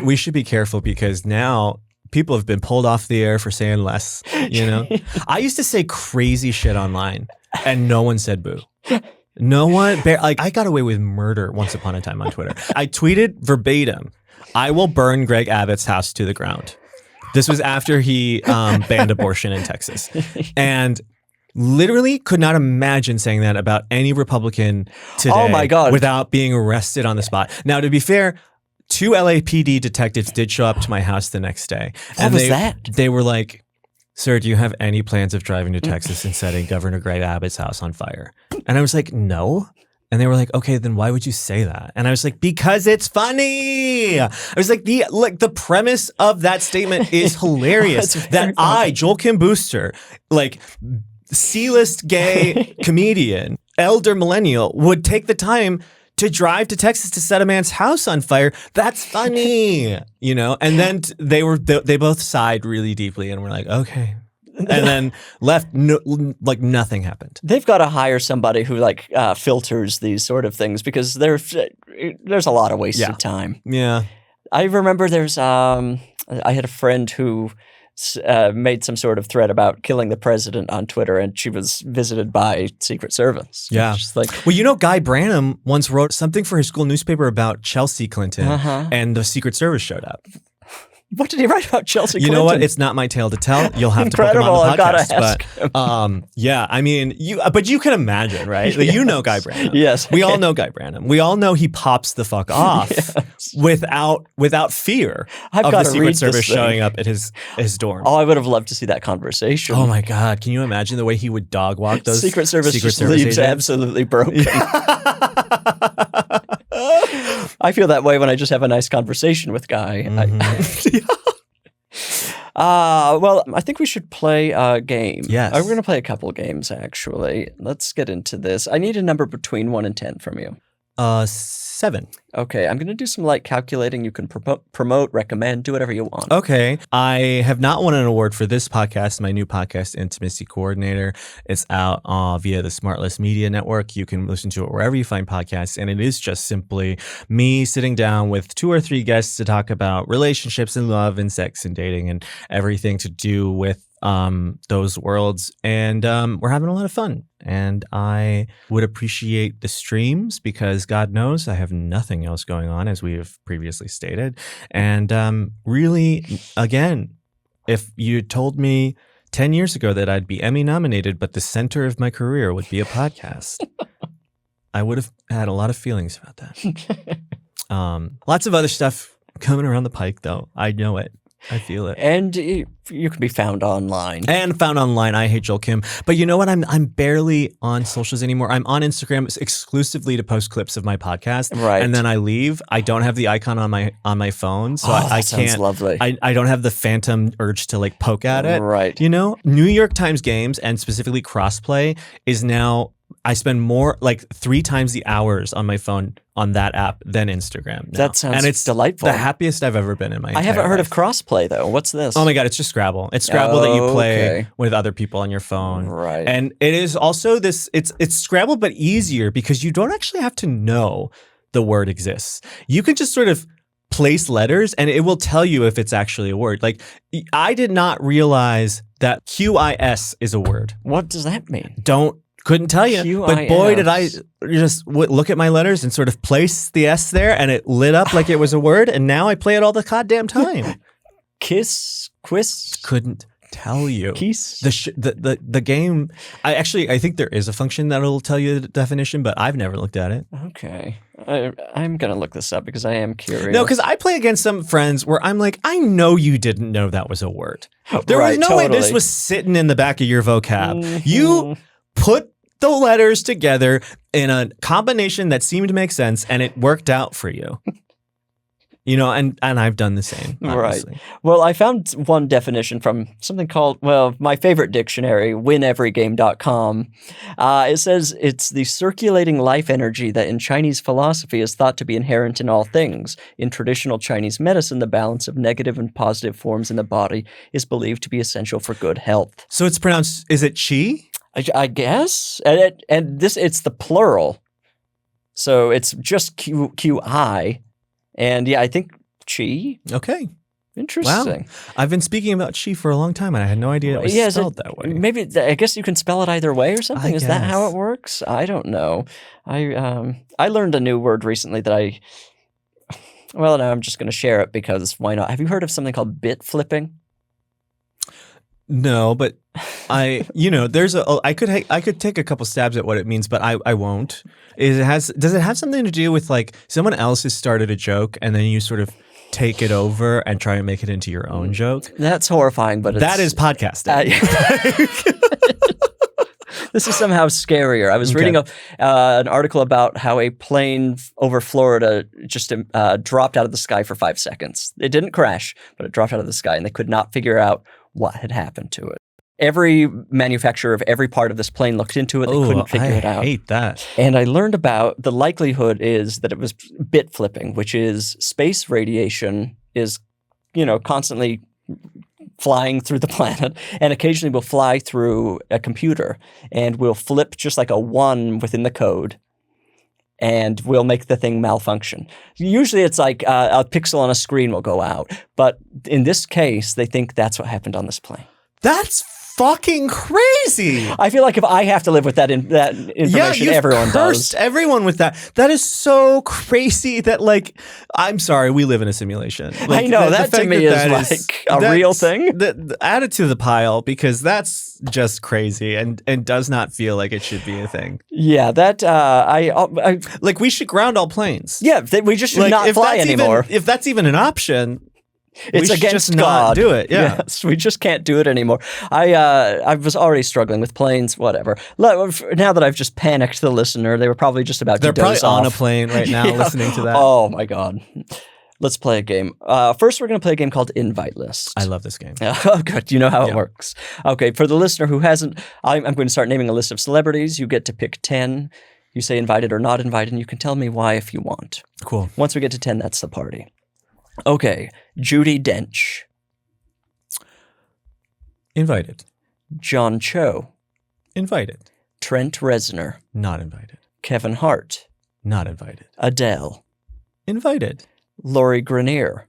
we should be careful, because now people have been pulled off the air for saying less. You know, I used to say crazy shit online, and no one said boo. No one, like I got away with murder once upon a time on Twitter. I tweeted verbatim, "I will burn Greg Abbott's house to the ground." This was after he banned abortion in Texas, and literally could not imagine saying that about any Republican today. Oh my God. Without being arrested on the spot. Now, to be fair, 2 LAPD detectives did show up to my house the next day. What was that? They were like, "Sir, do you have any plans of driving to Texas and setting Governor Greg Abbott's house on fire?" And I was like, "No." And they were like, "Okay, then why would you say that?" And I was like, "Because it's funny." I was like, the premise of that statement is hilarious. That I, Joel Kim Booster, like C-list gay comedian, elder millennial, would take the time to drive to Texas to set a man's house on fire. That's funny, you know? And then they both sighed really deeply and were like, "Okay." And then left, like nothing happened. They've got to hire somebody who like filters these sort of things, because there's a lot of wasted time. Yeah. I remember I had a friend who made some sort of thread about killing the president on Twitter, and she was visited by Secret Service. Yeah. Just like, well, you know, Guy Branum once wrote something for his school newspaper about Chelsea Clinton, and the Secret Service showed up. What did he write about Chelsea Clinton? You know what? It's not my tale to tell. You'll have to put him on the podcast. But yeah, I mean, but you can imagine, right? Like, you know Guy Branum. Yes. We all know Guy Branum. We all know he pops the fuck off without fear of the Secret Service showing up at his dorm. Oh, I would have loved to see that conversation. Oh my God. Can you imagine the way he would dog walk those Secret Service leaves agents? Absolutely broken. I feel that way when I just have a nice conversation with Guy. Well, I think we should play a game. Yes. We're going to play a couple games, actually. Let's get into this. I need a number between 1 and 10 from you. 7. Okay, I'm going to do some light calculating. You can promote, recommend, do whatever you want. Okay. I have not won an award for this podcast, my new podcast, Intimacy Coordinator. It's out via the Smartless Media Network. You can listen to it wherever you find podcasts, and it is just simply me sitting down with 2 or 3 guests to talk about relationships and love and sex and dating and everything to do with those worlds, and we're having a lot of fun, and I would appreciate the streams, because God knows I have nothing else going on, as we have previously stated. And really, again, if you told me 10 years ago that I'd be Emmy nominated, but the center of my career would be a podcast, I would have had a lot of feelings about that. Lots of other stuff coming around the pike, though. I know it. I feel it. And you can be found online. I hate Joel Kim. But you know what? I'm barely on socials anymore. I'm on Instagram exclusively to post clips of my podcast. Right. And then I leave. I don't have the icon on my phone. So I can't. Sounds lovely. I don't have the phantom urge to like poke at it. Right. You know, New York Times Games, and specifically Crossplay, is now I spend more, like 3 times the hours on my phone on that app than Instagram now. That sounds and it's delightful. The happiest I've ever been in my entire I haven't heard life. of crossplay though. What's this? Oh my God, it's just Scrabble. It's Scrabble that you play Okay. with other people on your phone. Right. And it is also it's Scrabble, but easier because you don't actually have to know the word exists. You can just sort of place letters and it will tell you if it's actually a word. Like, I did not realize that QIS is a word. What does that mean? Couldn't tell you. QIS. But boy, did I just look at my letters and sort of place the S there, and it lit up like it was a word, and now I play it all the goddamn time. Quiz? Couldn't tell you. Keys? The game, I think there is a function that'll tell you the definition, but I've never looked at it. Okay. I'm going to look this up because I am curious. No, because I play against some friends where I'm like, I know you didn't know that was a word. There was no way this was sitting in the back of your vocab. Mm-hmm. You put the letters together in a combination that seemed to make sense, and it worked out for you. You know, and I've done the same. Obviously. Right. Well, I found one definition from something called, my favorite dictionary, wineverygame.com. It says it's the circulating life energy that in Chinese philosophy is thought to be inherent in all things. In traditional Chinese medicine, the balance of negative and positive forms in the body is believed to be essential for good health. So it's pronounced, is it chi? I guess. And it's the plural. So it's just QI. And yeah, I think chi. Okay. Interesting. Wow. I've been speaking about chi for a long time, and I had no idea it was spelled that way. Maybe I guess you can spell it either way or something. Is that how guess. it works? I don't know. I learned a new word recently that now I'm just going to share it because why not? Have you heard of something called bit flipping? No, but there's I could take a couple stabs at what it means, but I won't. Does it have something to do with like someone else has started a joke and then you sort of take it over and try and make it into your own joke? That's horrifying, but that is podcasting. This is somehow scarier. I was reading an article about how a plane over Florida just dropped out of the sky for 5 seconds. It didn't crash, but it dropped out of the sky, and they could not figure out what had happened to it. Every manufacturer of every part of this plane looked into it. They couldn't figure it out. I hate that. And I learned about the likelihood is that it was bit flipping, which is space radiation is, constantly flying through the planet, and occasionally will fly through a computer and will flip just like a 1 within the code and will make the thing malfunction. Usually it's like a pixel on a screen will go out, but in this case, they think that's what happened on this plane. That's fucking crazy. I feel like if I have to live with that information, everyone does. Everyone with that. That is so crazy that, like, I'm sorry, we live in a simulation. Like, I know, that to me is like a real thing. Add it to the pile because that's just crazy and does not feel like it should be a thing. Yeah, that like we should ground all planes. Yeah, we just should not fly anymore. If that's even an option. It's against God. Not do it. Yeah. Yes, we just can't do it anymore. I was already struggling with planes. Whatever. Now that I've just panicked the listener, they were probably just about to doze off. They're probably on a plane right now listening to that. Oh my God. Let's play a game. First, we're going to play a game called Invite List. I love this game. Oh, good. You know how it works. Okay. For the listener who hasn't, I'm going to start naming a list of celebrities. You get to pick 10. You say invited or not invited, and you can tell me why if you want. Cool. Once we get to 10, that's the party. Okay, Judi Dench. Invited. John Cho. Invited. Trent Reznor. Not invited. Kevin Hart. Not invited. Adele. Invited. Lori Greiner.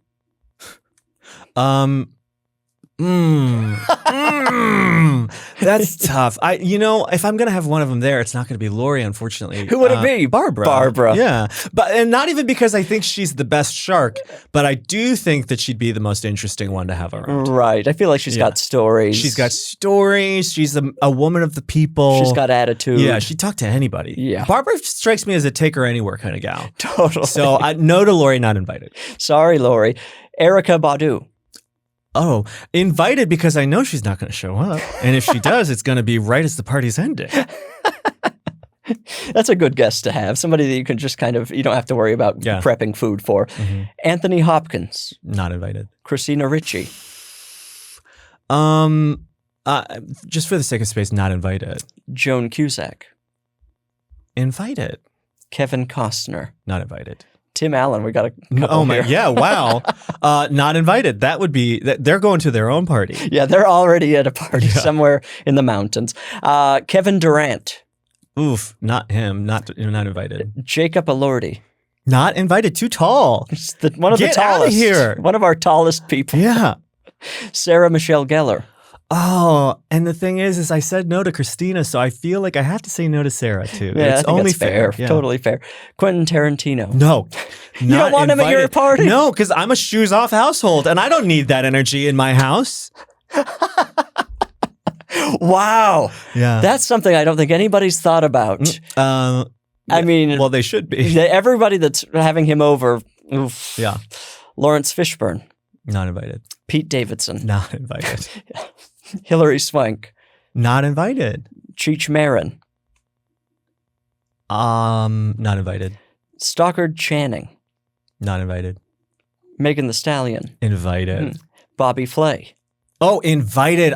That's tough. If I'm gonna have one of them there, it's not gonna be Lori, unfortunately. Who would it be? Barbara. Yeah, and not even because I think she's the best shark, but I do think that she'd be the most interesting one to have around. Right. I feel like she's got stories. She's got stories. She's a woman of the people. She's got attitude. Yeah, she'd talk to anybody. Yeah. Barbara strikes me as a take her anywhere kind of gal. Totally. So no to Lori, not invited. Sorry, Lori. Erykah Badu. Oh, invited because I know she's not going to show up. And if she does, it's going to be right as the party's ending. That's a good guest to have. Somebody that you can just you don't have to worry about prepping food for. Mm-hmm. Anthony Hopkins. Not invited. Christina Ricci. Just for the sake of space, not invited. Joan Cusack. Invited. Kevin Costner. Not invited. Tim Allen, we got a couple Oh my, here. yeah, wow. Not invited. That would be, they're going to their own party. Yeah, they're already at a party somewhere in the mountains. Kevin Durant. Oof, not him. Not invited. Jacob Elordi. Not invited. Too tall. One of Get the tallest. out of here. One of our tallest people. Yeah. Sarah Michelle Gellar. Oh, and the thing is I said no to Christina, so I feel like I have to say no to Sarah too. Yeah, it's I think only that's fair. Yeah. Totally fair. Quentin Tarantino. No. You don't want him at your party? No, because I'm a shoes off household and I don't need that energy in my house. Wow. Yeah. That's something I don't think anybody's thought about. I mean, well, they should be. Everybody that's having him over. Oof. Yeah. Lawrence Fishburne. Not invited. Pete Davidson. Not invited. Hilary Swank. Not invited. Cheech Marin. Not invited. Stockard Channing. Not invited. Megan Thee Stallion. Invited. Bobby Flay. Oh, invited.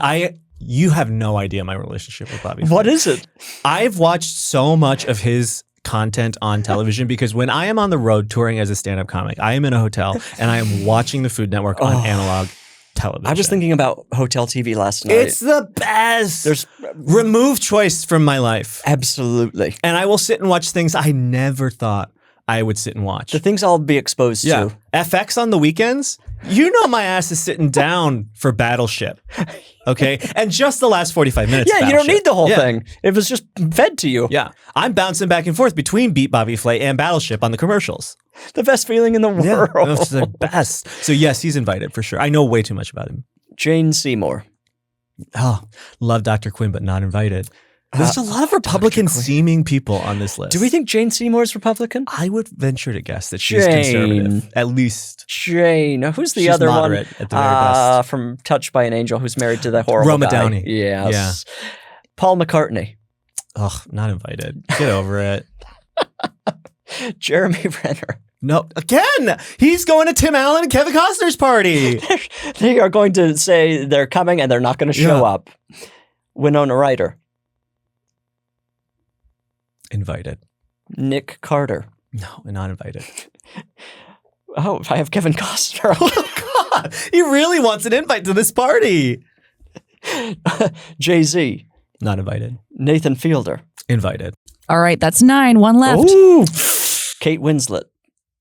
You have no idea my relationship with Bobby. What is it? I've watched so much of his content on television because when I am on the road touring as a stand-up comic, I am in a hotel and I am watching the Food Network on analog television. I was thinking about hotel TV last night. It's the best. There's remove choice from my life. Absolutely. And I will sit and watch things I never thought I would sit and watch. The things I'll be exposed to. FX on the weekends, you know my ass is sitting down for Battleship. Okay? And just the last 45 minutes. Yeah, you don't need the whole thing. It was just fed to you. Yeah. I'm bouncing back and forth between Beat Bobby Flay and Battleship on the commercials. The best feeling in the world. It's the best. So yes, he's invited for sure. I know way too much about him. Jane Seymour. Oh, love Dr. Quinn, but not invited. There's a lot of Republican-seeming people on this list. Do we think Jane Seymour is Republican? I would venture to guess that she's conservative, at least. Jane. Who's the She's other moderate one? at the very best. From Touched by an Angel, who's married to the horrible Roma guy. Downey. Yes. Yeah. Paul McCartney. Ugh, not invited. Get over it. Jeremy Renner. No, again, he's going to Tim Allen and Kevin Costner's party. They are going to say they're coming and they're not going to show up. Winona Ryder. Invited. Nick Carter. No, not invited. Oh, I have Kevin Costner. Oh, God. He really wants an invite to this party. Jay-Z. Not invited. Nathan Fielder. Invited. All right, that's 9. One left. Ooh. Kate Winslet.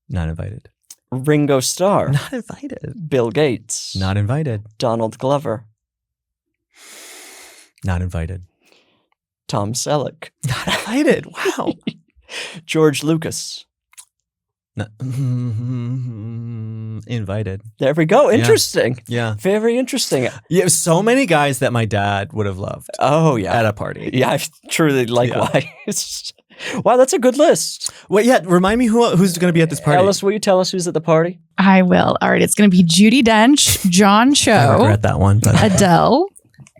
Not invited. Ringo Starr. Not invited. Bill Gates. Not invited. Donald Glover. Not invited. Tom Selleck. Not invited. Wow. George Lucas. Not, invited. There we go. Interesting. Yeah. Very interesting. Yeah, so many guys that my dad would have loved. Oh, yeah. At a party. Yeah, truly likewise. Wow, that's a good list. Wait, yeah, remind me who's going to be at this party. Ellis, will you tell us who's at the party? I will. All right, it's going to be Judi Dench, John Cho, I regret that one. But. Adele,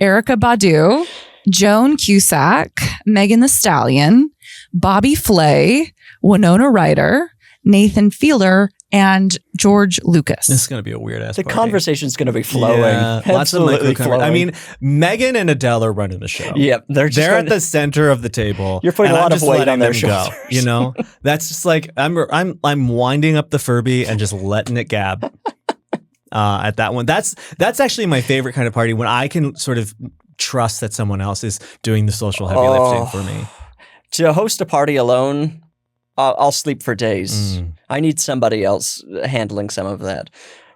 Erykah Badu, Joan Cusack, Megan Thee Stallion, Bobby Flay, Winona Ryder, Nathan Fielder, and George Lucas. This is going to be a weird ass The party. conversation's going to be flowing. Yeah, Absolutely flowing. I mean, Megan and Adele are running the show. Yep, they're at the center of the table. You're putting a lot of weight on their shoulders. You know, that's just like I'm winding up the Furby and just letting it gab. At that one, that's actually my favorite kind of party when I can sort of trust that someone else is doing the social heavy lifting for me. To host a party alone, I'll sleep for days. I need somebody else handling some of that.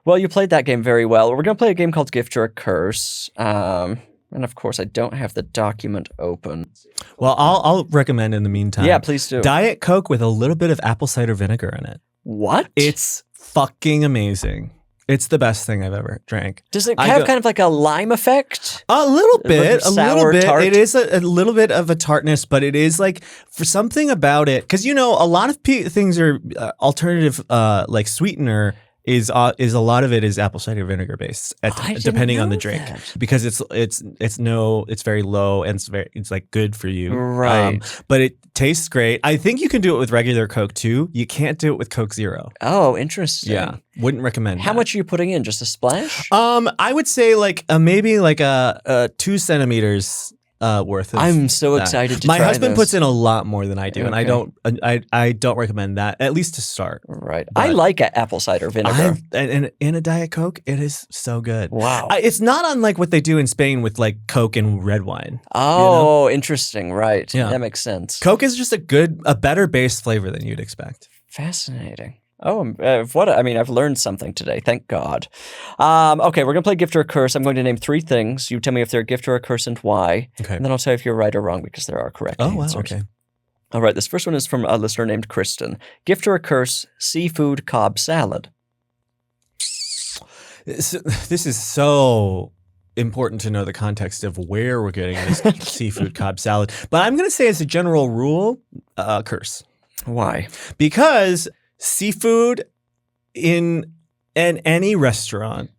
Well, you played that game very well. We're going to play a game called Gift or a Curse. And of course, I don't have the document open. Well, I'll recommend in the meantime. Yeah, please do. Diet Coke with a little bit of apple cider vinegar in it. What? It's fucking amazing. It's the best thing I've ever drank. Does it have kind of like a lime effect? A little bit. Like a little bit. Tart? It is a little bit of a tartness, but it is like for something about it. Because, you know, a lot of things are alternative, like sweetener is a lot of it is apple cider vinegar based, depending on the drink, because it's very low and it's like good for you, right? But it tastes great. I think you can do it with regular Coke too. You can't do it with Coke Zero. Oh, interesting. Yeah, wouldn't recommend. How much are you putting in? Just a splash? I would say like maybe like a 2 centimeters worth of I'm so that. excited to My try husband this. puts in a lot more than I do, and Okay. I don't recommend that, at least to start. Right. But I like apple cider vinegar. And in a Diet Coke, it is so good. Wow. It's not unlike what they do in Spain with like Coke and red wine. Oh, interesting. Right. Yeah. That makes sense. Coke is just a better base flavor than you'd expect. Fascinating. Oh, I've learned something today. Thank God. Okay, we're going to play gift or a curse. I'm going to name 3 things. You tell me if they're a gift or a curse and why. Okay. And then I'll tell you if you're right or wrong because there are correct answers. Wow. Okay. All right, this first one is from a listener named Kristen. Gift or a curse, seafood Cobb salad. This is so important to know the context of where we're getting this seafood Cobb salad. But I'm going to say as a general rule, curse. Why? Because seafood in any restaurant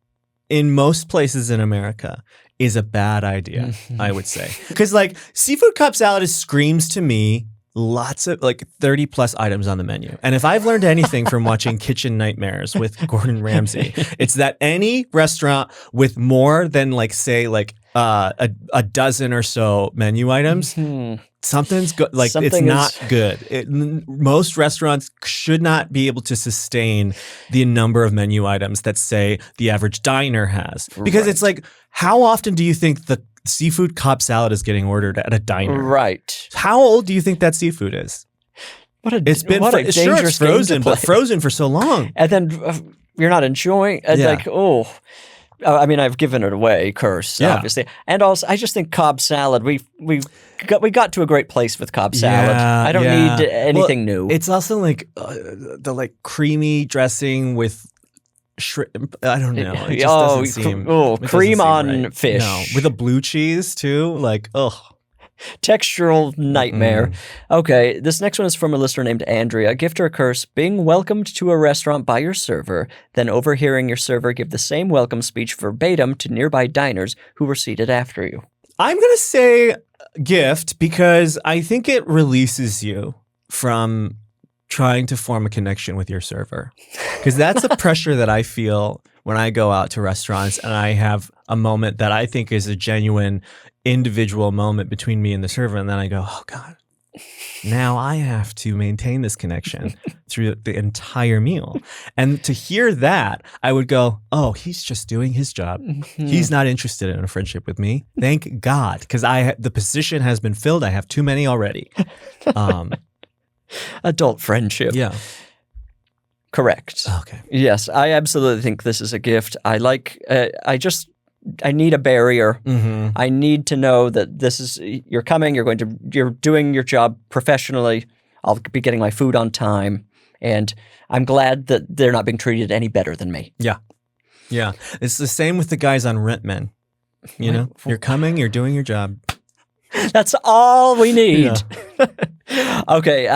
in most places in America is a bad idea, I would say. Because like seafood Cobb salad screams to me lots of like 30 plus items on the menu. And if I've learned anything from watching Kitchen Nightmares with Gordon Ramsay, it's that any restaurant with more than like say like a dozen or so menu items, something's like it's not good. Most restaurants should not be able to sustain the number of menu items that say the average diner has, because it's like, how often do you think the seafood Cobb salad is getting ordered at a diner? Right. How old do you think that seafood is? It's been dangerous sure it's game to frozen, play. but frozen for so long. And then you're not enjoying like, I mean, I've given it away, curse, obviously. And also, I just think Cobb salad, we got to a great place with Cobb salad. I don't need anything new. It's also like the like creamy dressing with shrimp. I don't know. It just doesn't seem. Cream on fish. No, with a blue cheese too. Like, Textural nightmare. Okay, this next one is from a listener named Andrea. Gift or curse, being welcomed to a restaurant by your server, then overhearing your server give the same welcome speech verbatim to nearby diners who were seated after you. I'm going to say gift because I think it releases you from trying to form a connection with your server. Because that's the pressure that I feel when I go out to restaurants and I have a moment that I think is a genuine individual moment between me and the server. And then I go, oh God, now I have to maintain this connection through the entire meal. And to hear that, I would go, oh, he's just doing his job. He's not interested in a friendship with me. Thank God. Because the position has been filled. I have too many already. Adult friendship. Yeah. Correct. Okay. Yes, I absolutely think this is a gift. I need a barrier. I need to know that you're coming, you're doing your job professionally. I'll be getting my food on time. And I'm glad that they're not being treated any better than me. Yeah. Yeah. It's the same with the guys on Rent Men. You know, you're coming, you're doing your job. That's all we need. Yeah. Okay.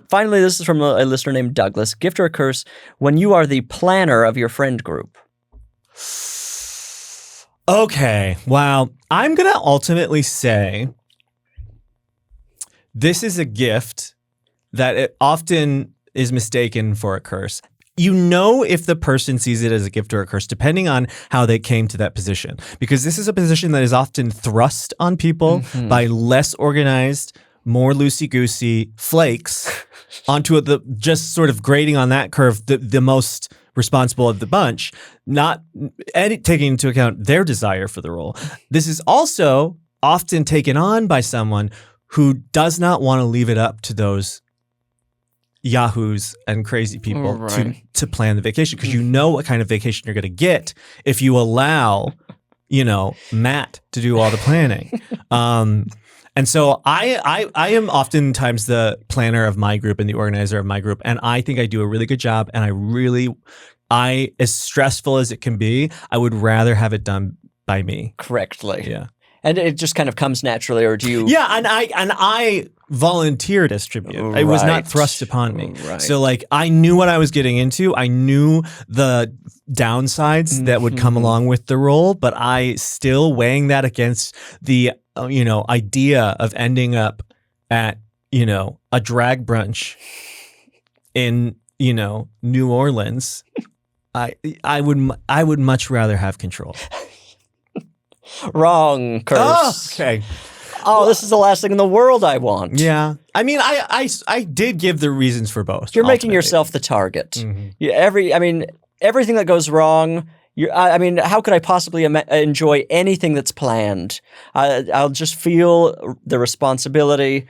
Finally, this is from a listener named Douglas. Gift or a curse when you are the planner of your friend group. Okay. Wow. I'm going to ultimately say this is a gift that it often is mistaken for a curse. You know if the person sees it as a gift or a curse, depending on how they came to that position. Because this is a position that is often thrust on people by less organized, more loosey-goosey flakes onto the just sort of grading on that curve, the most responsible of the bunch, not taking into account their desire for the role. This is also often taken on by someone who does not want to leave it up to those yahoos and crazy people to plan the vacation, because you know what kind of vacation you're going to get if you allow, Matt to do all the planning. And so I am oftentimes the planner of my group and the organizer of my group, and I think I do a really good job. And I as stressful as it can be, I would rather have it done by me Correctly. Yeah. And it just kind of comes naturally, or do you? Yeah, and I volunteered as tribute. It was not thrust upon me. Right. So like I knew what I was getting into. I knew the downsides that would come along with the role, but I still weighing that against the idea of ending up at a drag brunch in New Orleans. I would much rather have control. Wrong curse. Oh, okay. Oh, this is the last thing in the world I want. Yeah. I mean, I did give the reasons for both. You're making yourself the target. Everything that goes wrong. How could I possibly enjoy anything that's planned? I'll just feel the responsibility.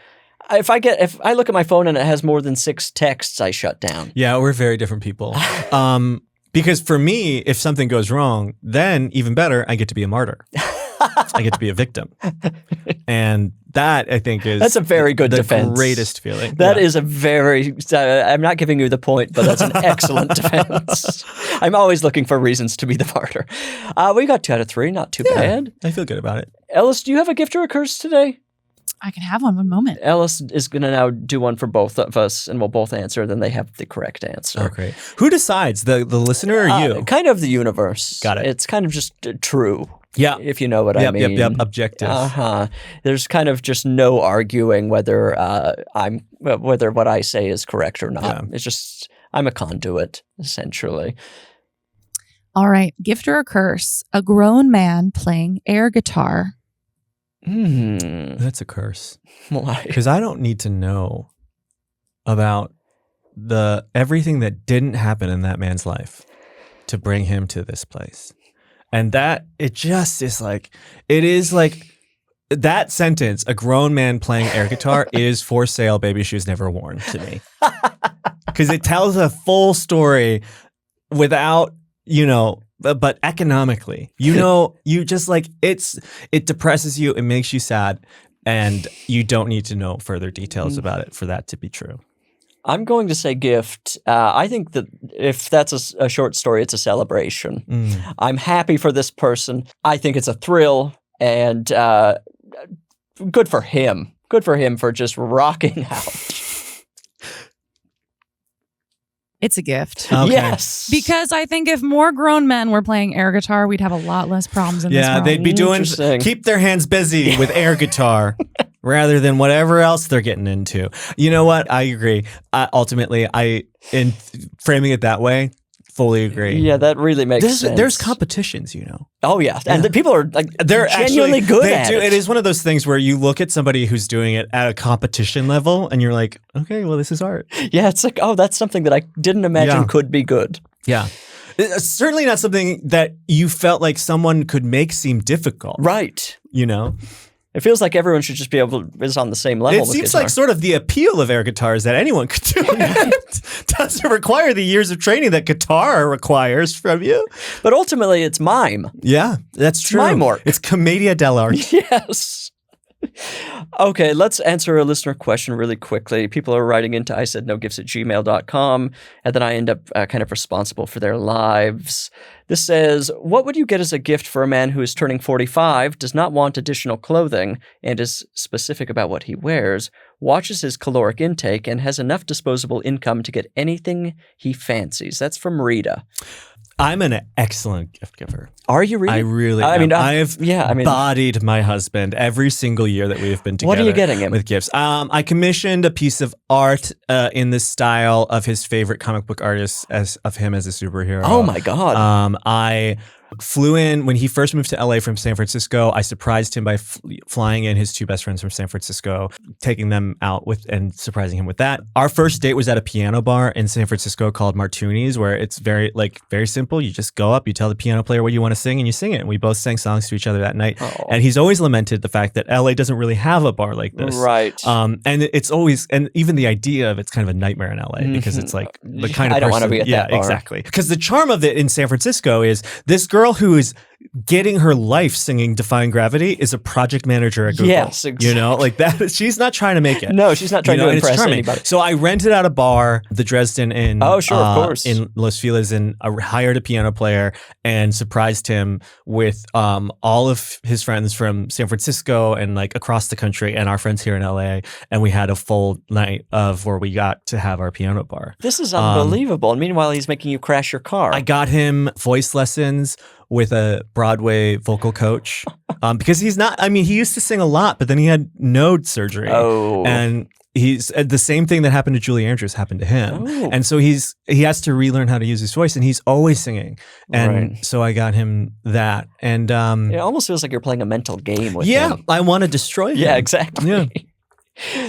If I look at my phone and it has more than 6 texts, I shut down. Yeah, we're very different people. Because for me, if something goes wrong, then even better, I get to be a martyr. I get to be a victim. And that, I think, that's a very good defense. The greatest feeling. That is a very, I'm not giving you the point, but that's an excellent defense. I'm always looking for reasons to be the martyr. We got 2 out of 3, not too bad. I feel good about it. Ellis, do you have a gift or a curse today? I can have one moment. Ellis is going to now do one for both of us, and we'll both answer, then they have the correct answer. Okay. Who decides, the listener or you? Kind of the universe. Got it. It's kind of just true. Yeah. If you know what I mean. Yep. Objective. There's kind of just no arguing whether whether what I say is correct or not. Yeah. It's just, I'm a conduit, essentially. All right. Gift or a curse? A grown man playing air guitar. That's a curse. Why? Because I don't need to know about everything that didn't happen in that man's life to bring him to this place. And that, it just is like, it is like that sentence, a grown man playing air guitar is for sale, baby shoes never worn to me. Because it tells a full story without, but economically, you just like, it depresses you, it makes you sad, and you don't need to know further details about it for that to be true. I'm going to say gift. I think that if that's a short story, it's a celebration. I'm happy for this person. I think it's a thrill, and good for him. Good for him for just rocking out. It's a gift. Okay. Yes. Because I think if more grown men were playing air guitar, we'd have a lot less problems in this world. Yeah, they'd be keep their hands busy with air guitar rather than whatever else they're getting into. You know what? I agree. Ultimately, in framing it that way, fully agree. Yeah, that really makes sense. There's competitions, Oh, yeah. And the people are they're genuinely good at it. It is one of those things where you look at somebody who's doing it at a competition level and you're like, okay, well, this is art. Yeah, it's like, oh, that's something that I didn't imagine could be good. Yeah. It's certainly not something that you felt like someone could make seem difficult. Right. It feels like everyone should just be able to, is on the same level. It seems like sort of the appeal of air guitars that anyone could do it. Doesn't require the years of training that guitar requires from you. But ultimately, it's mime. Yeah, that's true. Mime work. It's commedia dell'arte. Yes. Okay, let's answer a listener question really quickly. People are writing into isaidnogifts@gmail.com, and then I end up kind of responsible for their lives. This says, what would you get as a gift for a man who is turning 45, does not want additional clothing, and is specific about what he wears, watches his caloric intake, and has enough disposable income to get anything he fancies? That's from Rita. I'm an excellent gift giver. Are you really? I really am. I've yeah, bodied my husband every single year that we have been together. What are you getting him? With gifts? I commissioned a piece of art in the style of his favorite comic book artist of him as a superhero. Oh my God. I flew in when he first moved to LA from San Francisco. I surprised him by flying in his 2 best friends from San Francisco, taking them out and surprising him with that. Our first date was at a piano bar in San Francisco called Martuni's, where it's very simple. You just go up, you tell the piano player what you want to sing, and you sing it. And we both sang songs to each other that night. Oh. And he's always lamented the fact that LA doesn't really have a bar like this. Right. And it's always, and even the idea of it's kind of a nightmare in LA because it's like the kind of I don't want to be at that bar. Yeah, exactly. Because the charm of it in San Francisco is this girl who is getting her life singing Defying Gravity is a project manager at Google. Yes, exactly. Like that. She's not trying to make it. No, she's not trying to impress anybody. So I rented out a bar, the Dresden in of course. In Los Feliz, and I hired a piano player and surprised him with all of his friends from San Francisco and like across the country and our friends here in LA. And we had a full night of where we got to have our piano bar. This is unbelievable. And meanwhile, he's making you crash your car. I got him voice lessons with a Broadway vocal coach because he's not, he used to sing a lot, but then he had node surgery. Oh. And he's the same thing that happened to Julie Andrews happened to him. Oh. And so he has to relearn how to use his voice, and he's always singing. And so I got him that. And it almost feels like you're playing a mental game with him. I want to destroy him. Yeah, exactly. Yeah.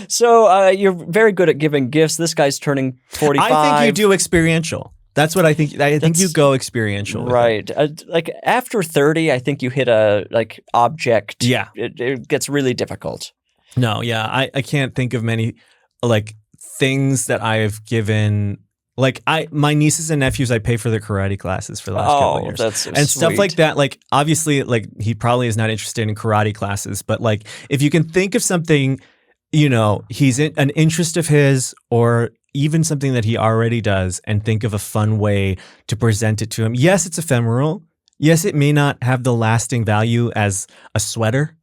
So you're very good at giving gifts. This guy's turning 45. I think you do experiential. That's what I think. I think you go experiential. Right. Like after 30, I think you hit a object. Yeah. It gets really difficult. No, yeah. I can't think of many like things that I've given. Like my nieces and nephews, I pay for their karate classes for the last couple of years. That's so and stuff sweet. like that. Like obviously, like he probably is not interested in karate classes, but like if you can think of something, he's an interest of his or even something that he already does and think of a fun way to present it to him. Yes, it's ephemeral. Yes, it may not have the lasting value as a sweater,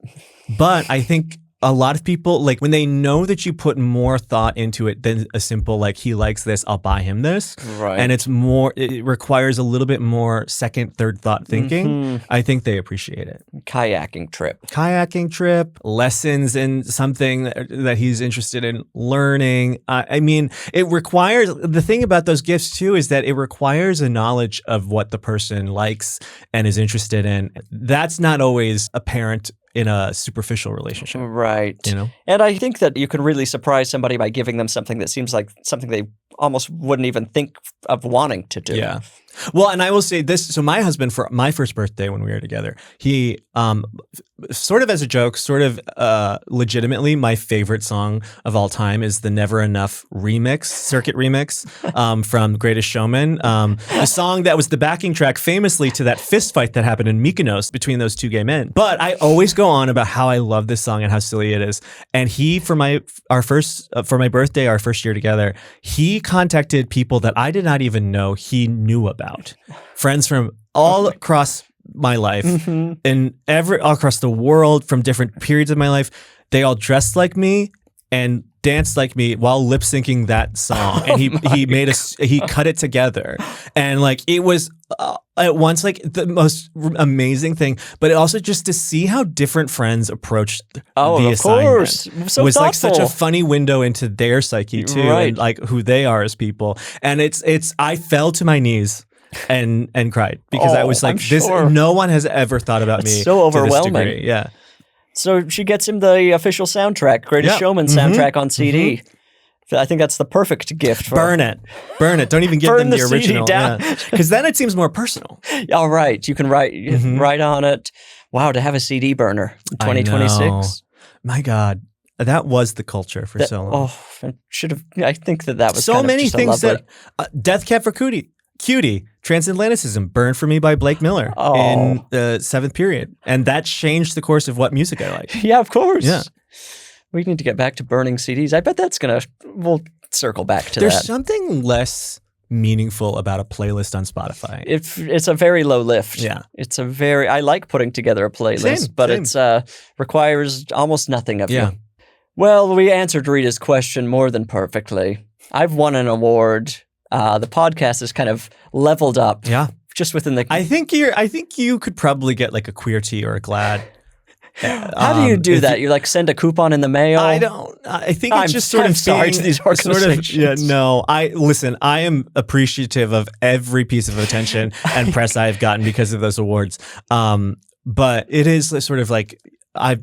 but I think a lot of people, like when they know that you put more thought into it than a simple, like, he likes this, I'll buy him this. Right. And it requires a little bit more second, third thought thinking. I think they appreciate it. Kayaking trip, lessons in something that he's interested in learning. I mean, it requires, the thing about those gifts too is that it requires a knowledge of what the person likes and is interested in. That's not always apparent in a superficial relationship. Right. And I think that you can really surprise somebody by giving them something that seems like something they almost wouldn't even think of wanting to do. Yeah. Well, and I will say this. So my husband, for my first birthday when we were together, he sort of as a joke, sort of legitimately, my favorite song of all time is the Never Enough circuit remix from Greatest Showman. A song that was the backing track famously to that fist fight that happened in Mykonos between those two gay men. But I always go on about how I love this song and how silly it is. And he, for my birthday, our first year together, he contacted people that I did not even know he knew about. Friends from all across my life and all across the world from different periods of my life. They all dressed like me and danced like me while lip syncing that song. And he cut it together. And like, it was at once like the most amazing thing, but also just to see how different friends approached the assignment. Course. So was thoughtful. Like such a funny window into their psyche too. Right. And like who they are as people. And I fell to my knees and cried because I was like, no one has ever thought about me. So overwhelming. To this degree. Yeah. So she gets him the official soundtrack, Greatest Showman soundtrack on CD. I think that's the perfect gift. Burn it. Don't even give them the original. Because then it seems more personal. All right. You can write on it. Wow, to have a CD burner in 2026. My God. That was the culture for so long. Oh, I think that was so kind of many just things lovely. that Death Cab for Cutie, Transatlanticism, Burned for Me by Blake Miller in the 7th period. And that changed the course of what music I like. Yeah, of course. Yeah. We need to get back to burning CDs. I bet we'll circle back to that. There's something less meaningful about a playlist on Spotify. It's a very low lift. Yeah. I like putting together a playlist, but it requires almost nothing of you. Well, we answered Rita's question more than perfectly. I've won an award. The podcast is kind of leveled up. Yeah. Just within the. I think you could probably get like a queer tea or a Glad. How do you do that? You like send a coupon in the mail? I don't. I think it's just sort of sorry to these organizations. I am appreciative of every piece of attention and press I've gotten because of those awards. But it is sort of like.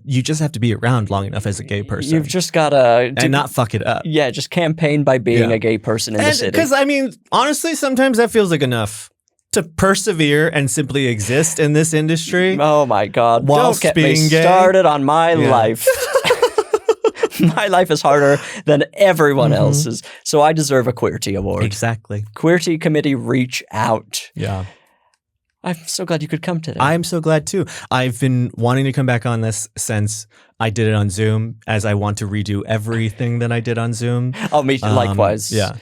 You just have to be around long enough as a gay person. You've just got to... And not fuck it up. Yeah, just campaign by being a gay person in the city. Because, I mean, honestly, sometimes that feels like enough to persevere and simply exist in this industry. Oh, my God. Whilst Don't get me being gay. Started on my life. My life is harder than everyone else's. So I deserve a Queerty Award. Exactly. Queerty Committee, reach out. Yeah. I'm so glad you could come today. I'm so glad too. I've been wanting to come back on this since I did it on Zoom, as I want to redo everything that I did on Zoom. Oh, me likewise. Yeah.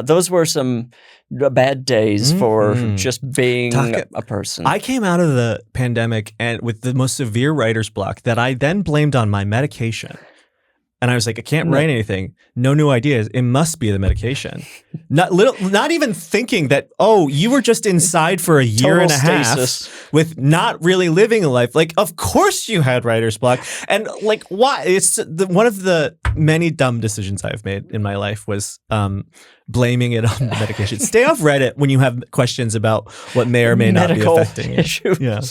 Those were some bad days for just being a person. I came out of the pandemic and with the most severe writer's block that I then blamed on my medication. And I was like, I can't write anything. No new ideas. It must be the medication. Not even thinking that, oh, you were just inside for a year and a half with not really living a life. Like, of course you had writer's block. And like, why? It's one of the many dumb decisions I've made in my life was blaming it on the medication. Stay off Reddit when you have questions about what may or may not be affecting you. Yeah.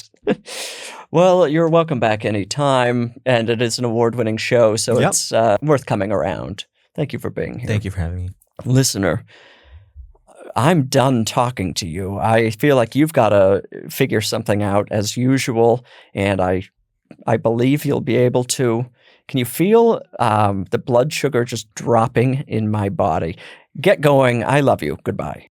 Well, you're welcome back anytime, and it is an award-winning show, so it's worth coming around. Thank you for being here. Thank you for having me. Listener, I'm done talking to you. I feel like you've got to figure something out as usual, and I believe you'll be able to. Can you feel the blood sugar just dropping in my body? Get going. I love you. Goodbye.